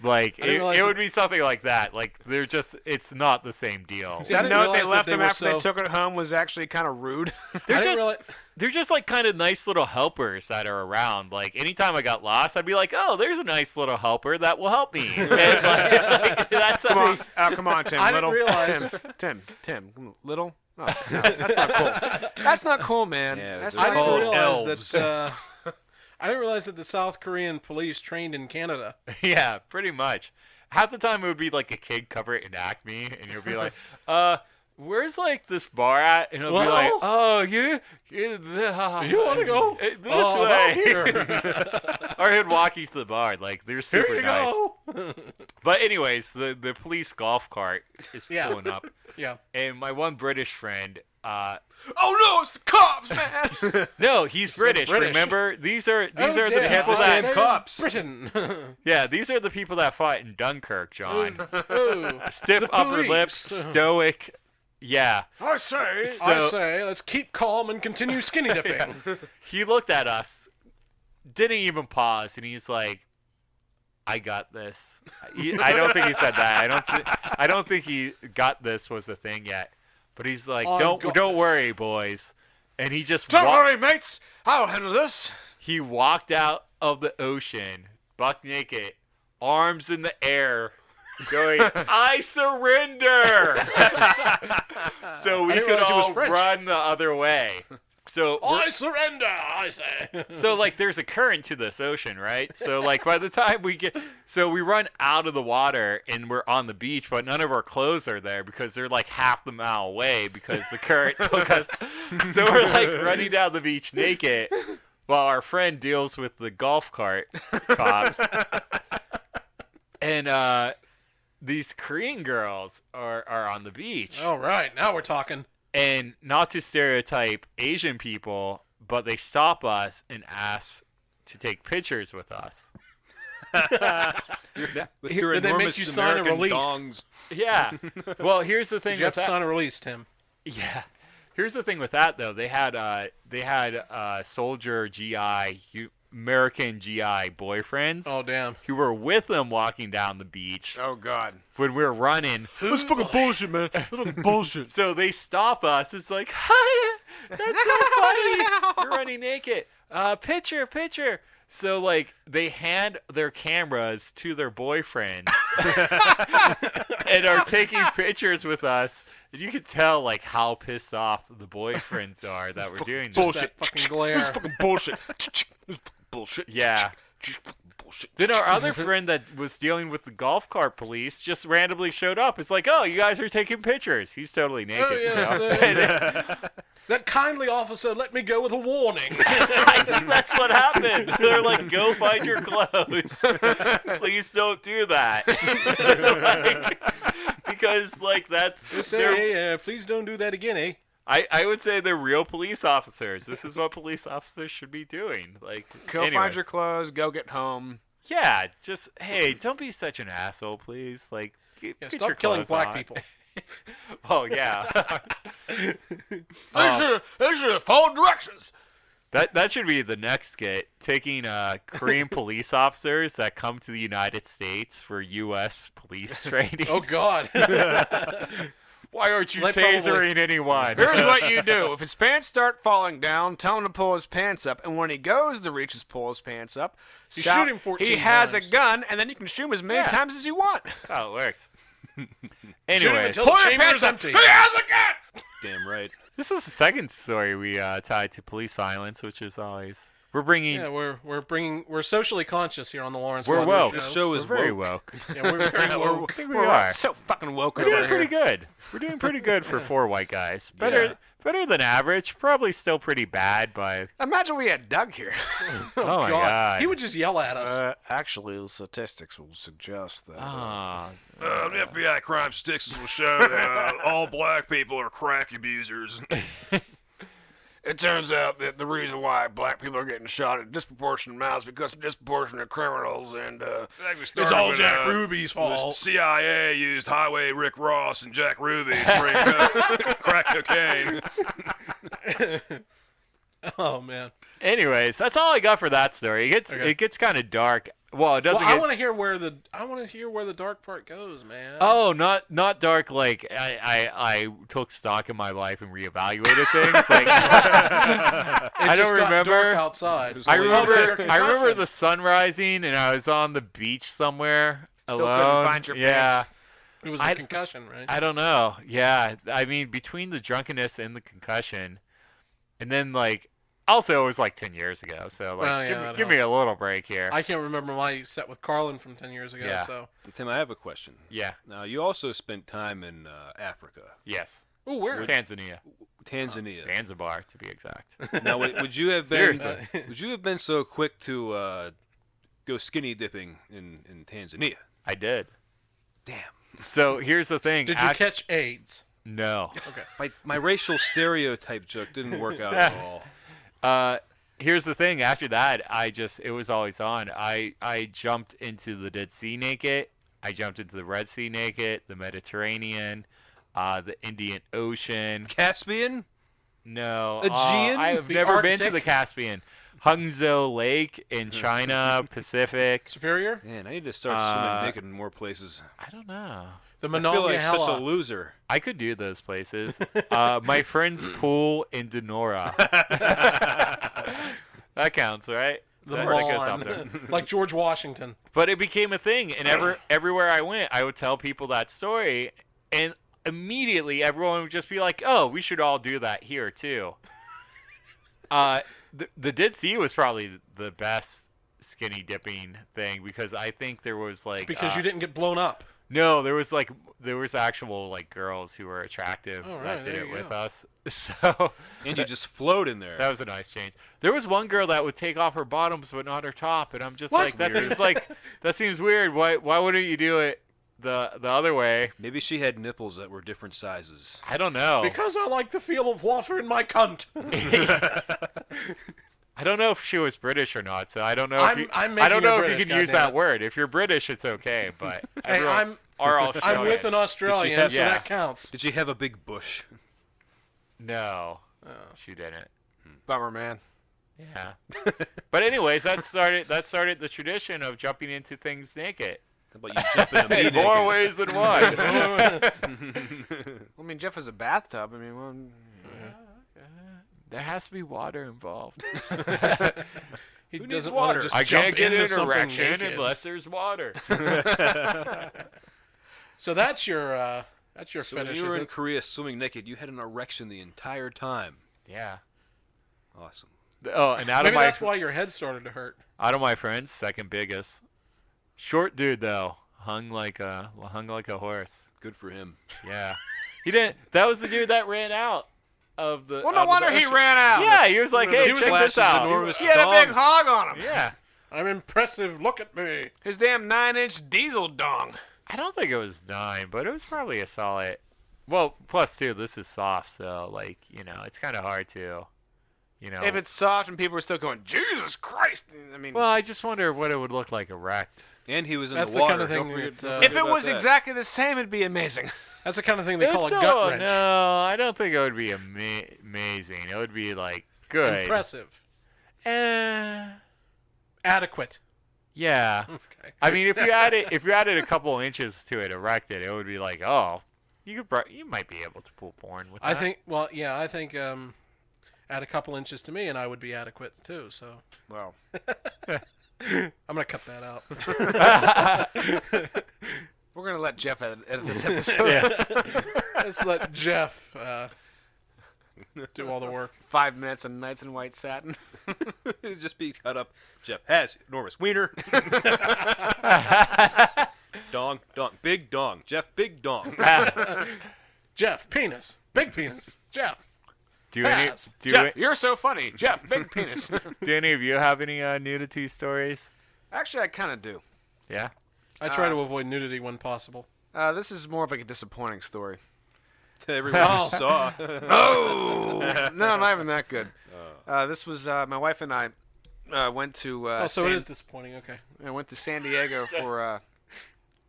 Like, it would be something like that. Like, it's not the same deal.
See, I
The
didn't
note they
realize
left
that
him
they were
after they
so-
took it home was actually kind of rude.
They're just like kind of nice little helpers that are around. Like, anytime I got lost, I'd be like, "Oh, there's a nice little helper that will help me." And like, that's
Come on, come on, Tim.
I
little.
didn't realize-
Tim. Come on, little. Oh, no, that's not cool. That's not cool, man.
Yeah,
That's
they're
I
not
didn't
called
cool.
realize
elves.
that. I didn't realize that the South Korean police trained in Canada.
Yeah, pretty much. Half the time it would be like a kid cover it in Acme, and you'll be like, where's like this bar at?" And it'll be like,
Well,
"Oh, you
You want to go
this
Oh,
way?"
about here.
Or he'd walk you to the bar. Like, they're
Here
super
you
nice.
go.
But anyways, the police golf cart is
Yeah.
pulling up,
Yeah.
and my one British friend,
Oh no, it's the cops, man.
no, he's British.
British.
Remember, these are the
Okay,
people
I
that
say
cops.
Britain.
yeah, these are the people that fought in Dunkirk, John.
Ooh.
Stiff
The
upper
police.
lip, stoic. Yeah.
I say.
I
So
say, let's keep calm and continue skinny dipping.
he looked at us, didn't even pause, and he's like, "I got this." I don't think he said that. I don't think he got this was the thing yet. But he's like,
I
"Don't
got this."
worry, boys." And he just
Don't worry, mates. I'll handle this.
he walked out of the ocean, buck naked, arms in the air, going, "I surrender." So we
didn't
could
realize he was
all
French.
run the other way. So
I surrender, I say.
so like there's a current to this ocean, right? So like by the time we we run out of the water and we're on the beach, but none of our clothes are there because they're like half the mile away because the current took us. So we're like running down the beach naked while our friend deals with the golf cart cops. And these Korean girls are on the beach.
All right, now we're talking.
And not to stereotype Asian people, but they stop us and ask to take pictures with us.
With your
Did they make
enormous
you sign a
American
release?
dongs.
Yeah. Well, here's the thing
Did you have
with
to
that.
sign a release, Tim?
Yeah. Here's the thing with that though. They had soldier GI American GI boyfriends
Oh, damn.
who were with them walking down the beach
Oh God.
when we were running.
That's fucking bullshit, man. That's fucking bullshit.
So they stop us. It's like, hi, that's so funny. You're running naked. Picture. So like they hand their cameras to their boyfriends and are taking pictures with us. And you could tell like how pissed off the boyfriends are that we're doing this.
Bullshit.
That fucking glare.
This is fucking bullshit. This is fucking bullshit.
Yeah.
This is fucking bullshit.
Then our other friend that was dealing with the golf cart police just randomly showed up. It's like, oh, you guys are taking pictures. He's totally naked.
Oh, yes,
still.
that kindly officer let me go with a warning.
I think that's what happened. They're like, go find your clothes. Please don't do that. Because, like, that's...
They say, hey, please don't do that again, eh?
I would say they're real police officers. This is what police officers should be doing. Like,
Go find
anyways.
your clothes. Go get home.
Yeah, just, hey, don't be such an asshole, please. Like, get
Yeah,
your
stop killing
clothes
black
on.
people.
Oh, yeah.
They should have followed directions.
That should be the next skit. Taking Korean police officers that come to the United States for U.S. police training.
Oh, God.
Why aren't you
They probably-
tasering anyone?
Here's what you do. If his pants start falling down, tell him to pull his pants up. And when he goes to reach his pull his pants up,
You
shout,
shoot him 14
he has
times.
a gun, and then you can shoot him as many
Yeah.
times as you want.
That's how it works.
Shoot him
Anyways,
until the
Pull your
chamber
pants
is
up.
empty.
He has a gun!
Damn right.
this is the second story we tied to police violence, which is always we're bringing.
Yeah, we're socially conscious here on the Lawrence
We're
Watson
woke.
This
Show.
show
We're
is
very
woke.
woke.
Yeah, we're very woke.
I think we
We're
are.
so fucking woke
We're
over
doing
here.
pretty good. We're doing pretty good for four white guys. Better than average. Probably still pretty bad, but
Imagine we had Doug here.
oh my god.
He would just yell at us.
Actually, the statistics will suggest that.
Ah,
The FBI crime statistics will show that all black people are crack abusers.
It turns out that the reason why black people are getting shot at disproportionate amounts because of disproportionate criminals and
It's all Jack Ruby's fault.
CIA used Highway Rick Ross and Jack Ruby to bring crack cocaine.
Oh, man.
anyways, that's all I got for that story.
Okay.
It gets kind of dark. Well, it doesn't.
Well, I
get,
want to hear where the dark part goes, man.
Oh, not dark. Like I took stock in my life and reevaluated things. Like I don't remember.
Dark outside.
I remember.
Concussion.
I remember the sun rising, and I was on the beach somewhere
Still
alone.
couldn't find your
yeah,
pants.
It was a concussion, right?
I don't know. Yeah, I mean between the drunkenness and the concussion, and then like also it was like 10 years ago. So like
Well, yeah, that
give me a little break here.
I can't remember my set with Carlin from 10 years ago.
Yeah.
So.
Tim, I have a question.
Yeah.
Now, you also spent time in Africa,
Yes.
Oh, where?
Tanzania.
Tanzania.
Zanzibar, to be exact.
Now, would you have been
Seriously.
would you have been so quick to go skinny dipping in Tanzania?
I did.
Damn.
So here's the thing.
Did you catch AIDS?
No.
My racial stereotype joke didn't work out at all.
Here's the thing. After that, it was always on. I jumped into the Dead Sea naked. I jumped into the Red Sea naked, the Mediterranean, the Indian Ocean.
Caspian?
No.
Aegean?
I've
The
never been to
Arctic?
the Caspian. Hangzhou Lake in China, Pacific.
Superior?
Man, I need to start swimming naked in more places.
I don't know.
The
I feel
Monongahela.
like such a loser.
I could do those places. My friend's pool in Denora. That counts, right?
The
That goes
Mon.
up there.
Like George Washington.
But it became a thing, and everywhere I went, I would tell people that story, and immediately everyone would just be like, "Oh, we should all do that here too." The Dead Sea was probably the best skinny dipping thing because I think there was like
Because you didn't get blown up.
No, there was actual like girls who were attractive
Oh, right,
that did
there
it
you
with
go.
us. So
And you just float in there.
that was a nice change. There was one girl that would take off her bottoms but not her top, and I'm just
What?
like, that seems weird. Why wouldn't you do it the other way?
Maybe she had nipples that were different sizes.
I don't know.
Because I like the feel of water in my cunt.
I don't know if she was British or not, so I don't know.
I'm
I
making
don't
her
know if
British,
you can use
goddammit.
that word. If you're British, it's okay, but
Hey,
everyone are Australian.
I'm with an Australian,
have-
so
Yeah.
that counts.
Did she have a big bush?
No,
Oh.
she didn't.
Bummer, man.
Yeah. But anyways, that started the tradition of jumping into things naked.
How about you jump in a
In
meeting?
more ways than one.
I mean, Jeff has a bathtub. I mean, well,
There has to be water involved.
He
Who needs
doesn't want
water?
to just
I
jump
can't get
into
an
something
erection
naked.
unless there's water.
So that's your
So when
fetish,
you were
is
in
it?
Korea swimming naked, you had an erection the entire time.
Yeah.
Awesome.
Oh, and out
Maybe
of my
that's why your head started to hurt.
friends, second biggest. Short dude though, hung like a horse.
Good for him.
Yeah. He didn't. That was the dude that ran out of the.
well, no
of the
wonder he
ocean.
out.
Yeah, he was like, "Hey,
He was
check this
flashes
out."
enormous
He had a big
dong.
hog on him.
Yeah.
I'm impressive. Look at me.
His damn 9-inch diesel dong.
I don't think it was 9, but it was probably a solid. Well, plus 2, this is soft, so like it's kind of hard to,
If it's soft and people are still going, Jesus Christ. I mean,
Well, I just wonder what it would look like erect.
And he was in
That's
the
the
water.
kind of thing
Don't forget-
that,
don't
uh,
if
forget
it
about
was
that.
exactly the same, it'd be amazing.
That's the kind of thing they call a
It's
gut wrench.
No, I don't think it would be amazing. It would be like good.
Impressive.
Eh,
Adequate.
yeah.
Okay.
I mean, if you added a couple inches to it erected, it would be like, oh, you might be able to pull porn with
I
that.
think add a couple inches to me and I would be adequate too, so
Well,
I'm gonna cut that out.
we're going to let Jeff edit this episode.
Yeah.
Let's let Jeff do all the work.
5 minutes of Nights in White Satin.
It'd just be cut up. Jeff has enormous wiener. Dong, big dong. Jeff, big dong.
Jeff, penis. Big penis. Jeff.
do any
Pass.
Jeff, you're so funny. Jeff, big penis.
do any of you have any nudity stories?
Actually, I kind of do.
Yeah.
I try to avoid nudity when possible.
This is more of like a disappointing story.
Everyone
Oh.
saw.
Oh! No, not even that good. This was my wife and I went to
So it is disappointing. Okay.
I went to San Diego for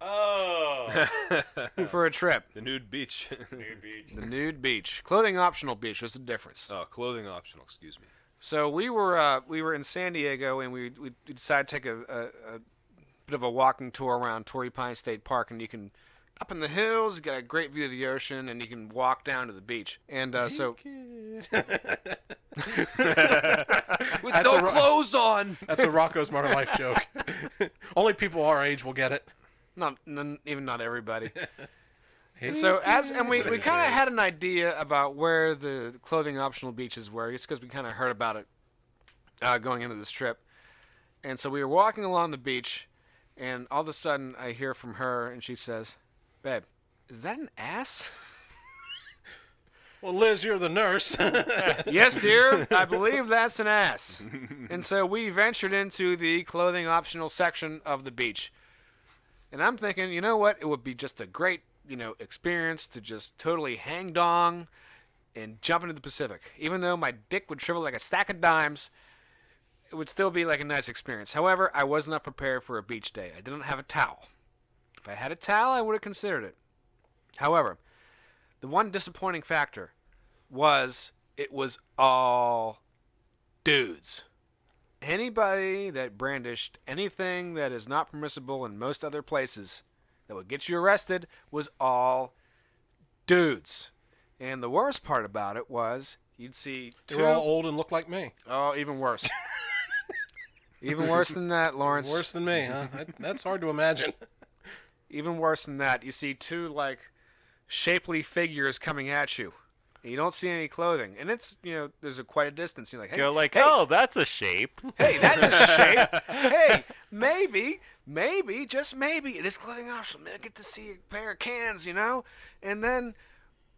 Oh.
for a trip.
The nude beach.
The nude beach, clothing optional beach. What's the difference?
Oh, clothing optional. Excuse me.
So we were in San Diego and we decided to take a bit of a walking tour around Torrey Pines State Park, and you can up in the hills, you got a great view of the ocean, and you can walk down to the beach. And so
With
That's
no
a ro-
clothes on.
That's a Rocco's Modern Life joke. Only people our age will get it.
even not everybody. And so we kind of had an idea about where the clothing optional beaches were, just because we kind of heard about it going into this trip. And so we were walking along the beach, and all of a sudden I hear from her, and she says, "Babe, is that an ass?"
Well, Liz, you're the nurse.
Yes, dear, I believe that's an ass. And so we ventured into the clothing optional section of the beach. And I'm thinking, you know what? It would be just a great, experience to just totally hang dong and jump into the Pacific. Even though my dick would shrivel like a stack of dimes, it would still be like a nice experience. However, I was not prepared for a beach day. I didn't have a towel. If I had a towel, I would have considered it. However, the one disappointing factor was it was all dudes. Anybody that brandished anything that is not permissible in most other places that would get you arrested was all dudes. And the worst part about it was you'd see
They were all old and look like me.
Oh, even worse. Even worse than that, Lawrence.
Worse than me, huh? That's hard to imagine.
Even worse than that, you see two shapely figures coming at you. And you don't see any clothing, and it's there's quite a distance. You're like, hey,
Go like,
hey,
oh, that's a shape.
hey, that's a shape. Hey, maybe, just maybe, it is clothing optional. Maybe I get to see a pair of cans, And then,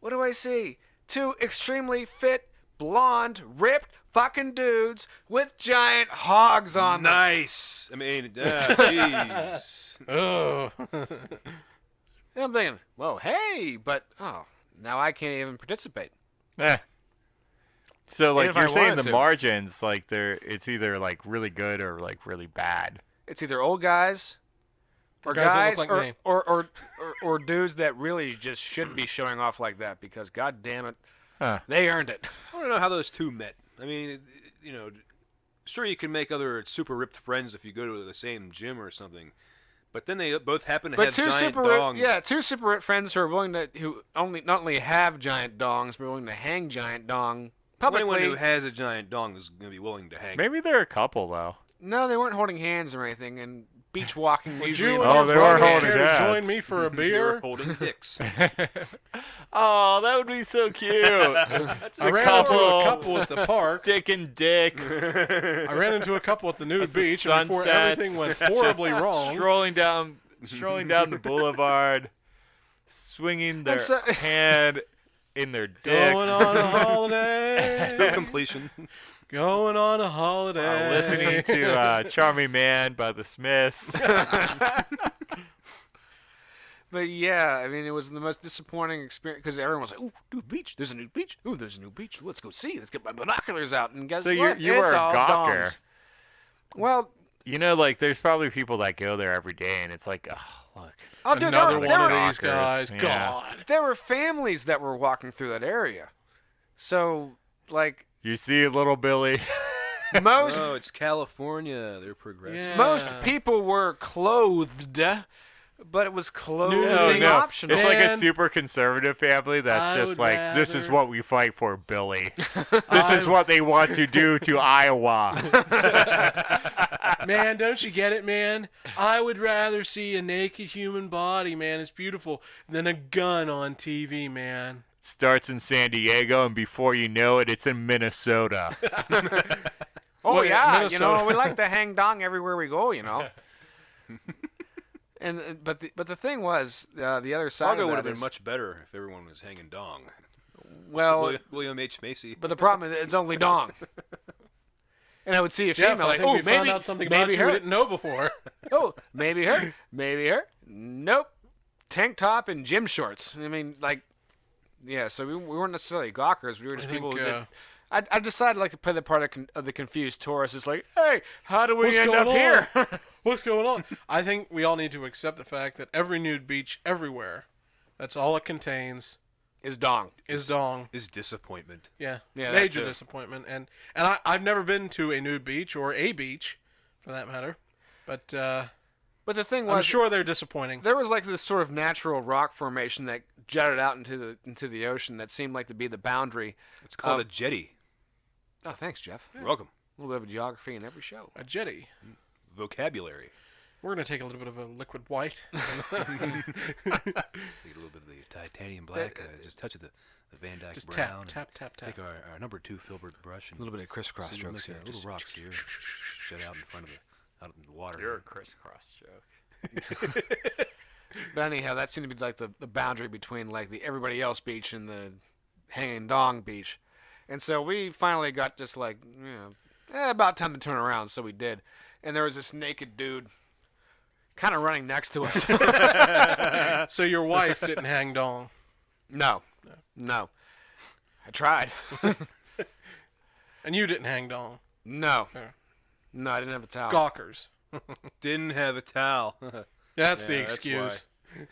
what do I see? Two extremely fit, blonde, ripped fucking dudes with giant hogs on them.
Nice. I mean, jeez.
Oh.
And I'm thinking, well, hey, but now I can't even participate.
Eh. So like
if I
you're saying
wanted
the
to.
margins, like it's either like really good or like really bad.
It's either old guys, or
Guys that
guys,
look like me.
or dudes that really just shouldn't be showing off like that because, god damn it,
Huh.
they earned it.
I don't know how those two met. I mean, you know, sure you can make other super ripped friends if you go to the same gym or something, but then they both happen to
But
have
two
giant
super
dongs.
two super rich friends who are willing to not only have giant dongs but willing to hang giant dong publicly.
Anyone who has a giant dong is going to be willing to hang.
Maybe they're a couple though.
No, they weren't holding hands or anything, and beach walking
Would
usually.
you
involves
they were
holding
holding
hands.
care to
hands.
join me for a
They were
beer?
holding dicks.
Oh, that would be so cute. That's
I ran into a couple at the park.
Dick and Dick.
I ran into a couple at the nude
As the
beach,
sun
and before
sets,
everything went horribly
just
wrong.
Strolling down the boulevard, swinging their
And so-
hand in their dicks.
Going on a holiday.
No completion.
Going on a holiday.
Listening to "Charming Man" by the Smiths.
But yeah, I mean, it was the most disappointing experience because everyone was like, "Ooh, nude beach! There's a nude beach! Ooh, there's a nude beach! Let's go see! Let's get my binoculars out!" And guess
So
what?
you were
It's
a
all
gawker.
dongs. Well,
You know, like there's probably people that go there every day, and it's like, oh, look.
oh, dude,
Another
were-
one of
were
these
gawkers,
guys.
yeah.
God.
there were families that were walking through that area. So, like,
You see, little Billy.
most
Oh, it's California. They're progressive.
Yeah.
most people were clothed, but it was clothing
No,
optional.
it's like a
Man.
super conservative family that's
I
just
would
like, this is
rather-
what we fight for, Billy. This is what they want to do to Iowa.
Man, don't you get it, man? I would rather see a naked human body, man. It's beautiful, than a gun on TV, man.
Starts in San Diego, and before you know it, it's in Minnesota.
Oh
Well,
yeah,
Minnesota.
you know, we like to hang dong everywhere we go, you know. And but the thing was, the other side
Fargo
of
would
that
have been
is,
much better if everyone was hanging dong.
well,
William H. Macy.
but the problem is it's only dong. And I would see a
Jeff,
female
I
like,
think
oh,
we found
maybe,
out something about
maybe
you
her.
we didn't know before.
Oh, maybe her, maybe her. Nope, tank top and gym shorts. I mean, like, yeah. So we weren't necessarily gawkers. We were just
I
people.
think,
That, I decided like to play the part of the confused tourist. It's like, hey, how do we
What's
end
going
up
on?
here?
What's going on? I think we all need to accept the fact that every nude beach everywhere, that's all it contains,
Is dong.
is dong.
Is disappointment.
Yeah,
Yeah, that
major
too.
disappointment. And I've never been to a nude beach or a beach, for that matter. But
But the thing
I'm
was,
sure they're disappointing.
there was like this sort of natural rock formation that jutted out into the ocean that seemed like to be the boundary.
It's called a jetty.
Oh, thanks, Jeff.
You're welcome.
A little bit of geography in every show.
A jetty.
Vocabulary.
We're gonna take a little bit of a liquid white.
Need a little bit of the titanium black. Just touch of the Van Dyke
Just
brown.
tap, tap, tap, tap.
Take our number 2 filbert brush
A
and
little bit of crisscross
so you
strokes
make
here.
little
Just-
rocks here. Shut out in front of out in the water.
You're a crisscross joke.
But anyhow, that seemed to be like the boundary between like the everybody else beach and the hanging dong beach. And so we finally got just like, about time to turn around, so we did. And there was this naked dude kind of running next to us.
So your wife didn't hang dong.
No. I tried.
And you didn't hang dong.
No.
Yeah.
No, I didn't have a towel.
Gawkers.
Didn't have a towel.
That's
Yeah,
the
that's
excuse.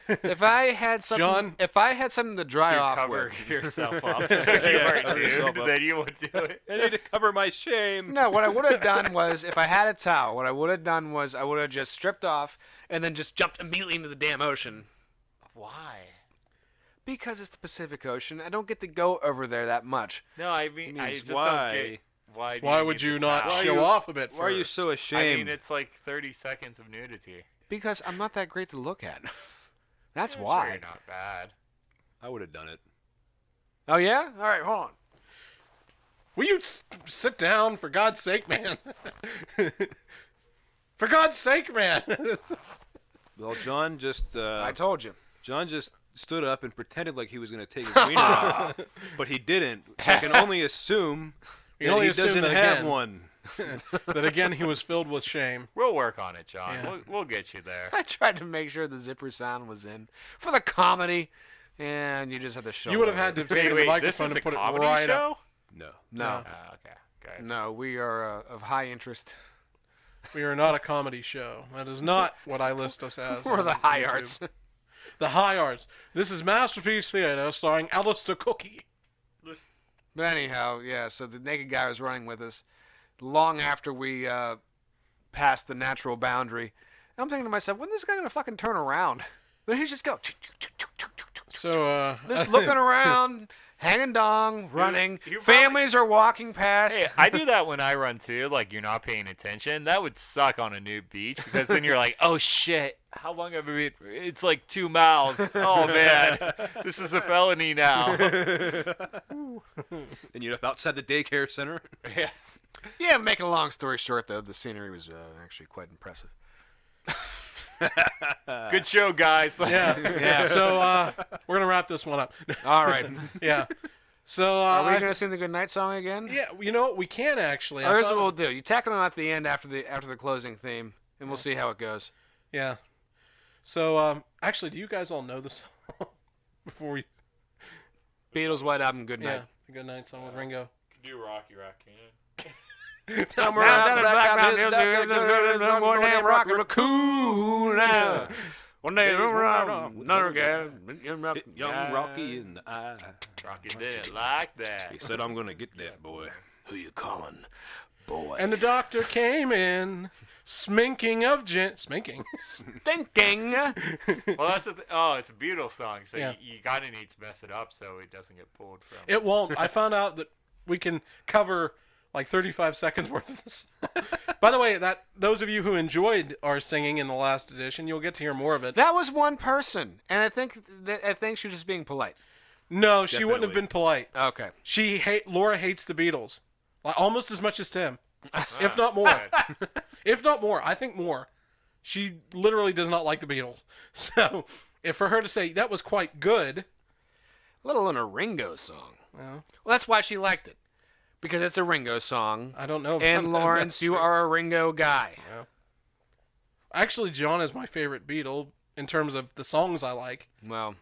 If I had something,
John?
if I had something to dry
To
off
cover
with,
yourself up so you
Yeah,
weren't
cover yourself
nude,
up.
then you would do it.
I need to cover my shame.
no, what I would have done was, if I had a towel, what I would have done was I would have just stripped off and then just jumped immediately into the damn ocean.
Why?
Because it's the Pacific Ocean, I don't get to go over there that much.
No, I mean, I
Means
just
why?
don't get why. Do
Why
you
would
need
you
the
not
towel?
show off a bit
Why are you
first?
so
I
ashamed?
mean, it's like 30 seconds of nudity.
Because I'm not that great to look at. That's
Yeah,
why.
Sure, you're not bad.
I would have done it.
Oh yeah? All right, hold on.
Will you sit down, for God's sake, man? For God's sake, man.
Well, John just
I told you.
stood up and pretended like he was going to take his wiener out, but he didn't. So I can only assume
You
that
only
he
assume
doesn't
that
have
again.
one.
That again, he was filled with shame.
We'll work on it, John.
Yeah.
We'll get you there.
I tried to make sure the zipper sound was in for the comedy, and you just had to show.
You would have had to take the
Wait, this
microphone
is
and
a
put it
comedy
right
show?
up.
No.
No.
Okay. Good.
No, we are of high interest.
We are not a comedy show. That is not what I list us as.
We're
on
the high
YouTube.
arts.
The high arts. This is Masterpiece Theater starring Alistair Cookie.
But anyhow, yeah, so the naked guy was running with us long after we passed the natural boundary. And I'm thinking to myself, when's this guy going to fucking turn around? Then he just go,
So,
just looking around, hanging dong, running.
you
Families are walking past.
Hey, I do that when I run too. Like you're not paying attention. That would suck on a new beach because then you're like, oh shit, how long have we been? It's like 2 miles. Oh man, this is a felony now.
And you're outside the daycare center.
Yeah.
Yeah, making a long story short, though, the scenery was actually quite impressive.
Good show, guys.
yeah. So, we're going to wrap this one up.
All right.
Yeah. So,
Are we going to sing the good night song again?
yeah, you know what? We can actually.
Here's what we'll do. You tack it on at the end after the closing theme, and we'll see how it goes.
Yeah. So, actually, do you guys all know the song? Before we...
Beatles' White Album, Good Night.
Yeah, the Good Night song with Ringo.
Do Rocky Raccoon.
Somewhere down in Blackground Hills, no more damn Rocky Raccoon now. One day, another guy,
Hit young Rocky in the eye.
Rocky didn't like that.
He said, I'm going to get that boy. Who you calling? Boy.
And the doctor came in, sminking of sminking.
thinking.
Well, that's the oh, it's a Beatles song, so
Yeah.
you kind of need to mess it up so it doesn't get pulled from.
It won't. I found out that we can cover like 35 seconds worth of this. By the way, those of you who enjoyed our singing in the last edition, you'll get to hear more of it.
That was one person, and I think she was just being polite.
No, she wouldn't have
Definitely.
been polite.
Okay.
Laura hates the Beatles, almost as much as Tim, if not more. If not more, I think more. She literally does not like the Beatles. So, if for her to say that was quite good,
Let alone a Ringo song.
well,
Well, that's why she liked it, because it's a Ringo song.
I don't know. if
And Lawrence,
that's
you
true.
are a Ringo guy.
Actually, John is my favorite Beatle in terms of the songs I like.
Well,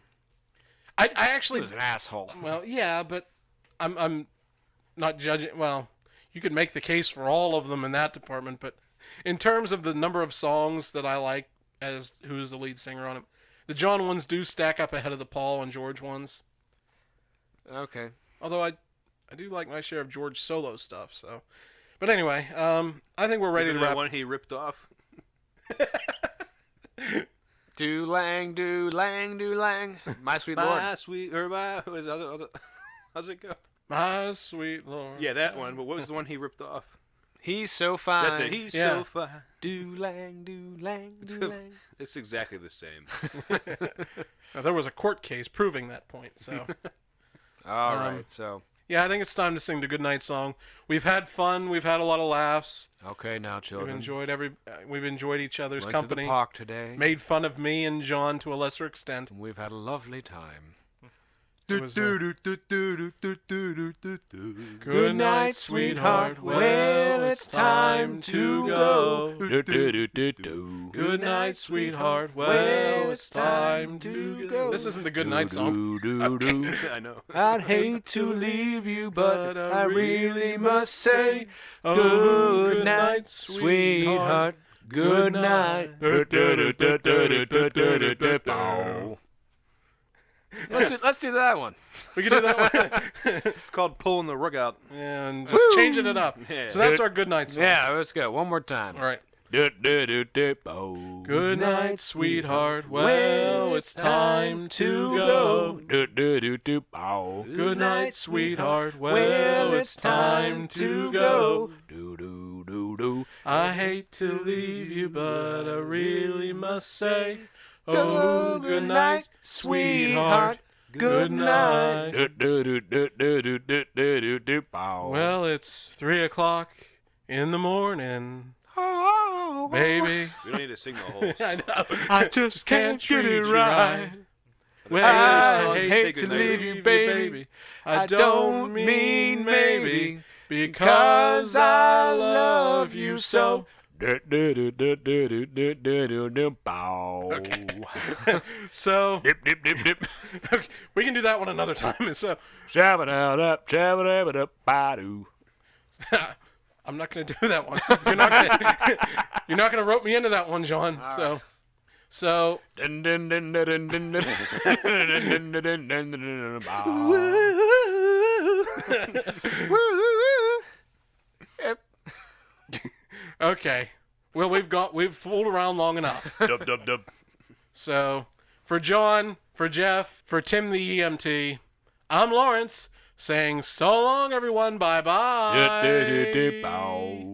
I
he
actually
was an asshole.
Well, yeah, but I'm not judging. Well, you could make the case for all of them in that department, but in terms of the number of songs that I like as who's the lead singer on them, the John ones do stack up ahead of the Paul and George ones.
Okay.
Although I do like my share of George solo stuff. So, but anyway, I think we're ready
Even
to
the
wrap.
one he ripped off.
Do lang, do lang, do lang. My sweet lord.
My sweet, or my, what is the other, how's it go?
My sweet Lord.
Yeah, that one. But what was the one he ripped off?
He's so fine.
That's it. He's
Yeah.
so fine.
Do lang, do lang, do lang.
It's exactly the same.
Now, there was a court case proving that point. So.
All right, so.
Yeah, I think it's time to sing the goodnight song. We've had fun. We've had a lot of laughs.
Okay, now,
We've
children.
we've enjoyed each other's
Went
company.
to the park today.
Made fun of me and John to a lesser extent.
We've had a lovely time.
It was,
Good night, sweetheart. Well, it's time to go.
Good night, sweetheart. Well, it's time to go. This isn't the good night song.
I know.
I'd hate to leave you, but I really must say,
Oh,
good night, sweetheart. Good night. Let's do that one.
We can do that one.
It's called pulling the rug out.
And just changing it up.
Yeah.
So that's our good night song.
Yeah, let's go. One more time.
All right.
Good
Good night, sweetheart. Well, it's time to go. Good night, sweetheart. Well, it's time to go. I hate to leave you, but I really must say, oh, good night, sweetheart. Good night. Well, it's 3 o'clock in the morning, baby.
We don't need to sing the whole
I
song.
know. I just can't get it right. Well,
I
I
say
hate to
goodnight.
leave you, baby.
I don't mean maybe, because I love you so.
Okay.
So
Dip, dip, dip, dip.
okay, we can do that one another time. So
Shabba-dabba-dab,
I'm not going to do that one. You're not going to rope me into that one, John. So
dun, dun, dun, dun, dun, dun, dun, dun, dun, dun, dun, dun, bow.
okay. Well, we've fooled around long enough.
Dub, dub, dub.
So for John, for Jeff, for Tim the EMT, I'm Lawrence saying so long, everyone. Bye bye.
Bow.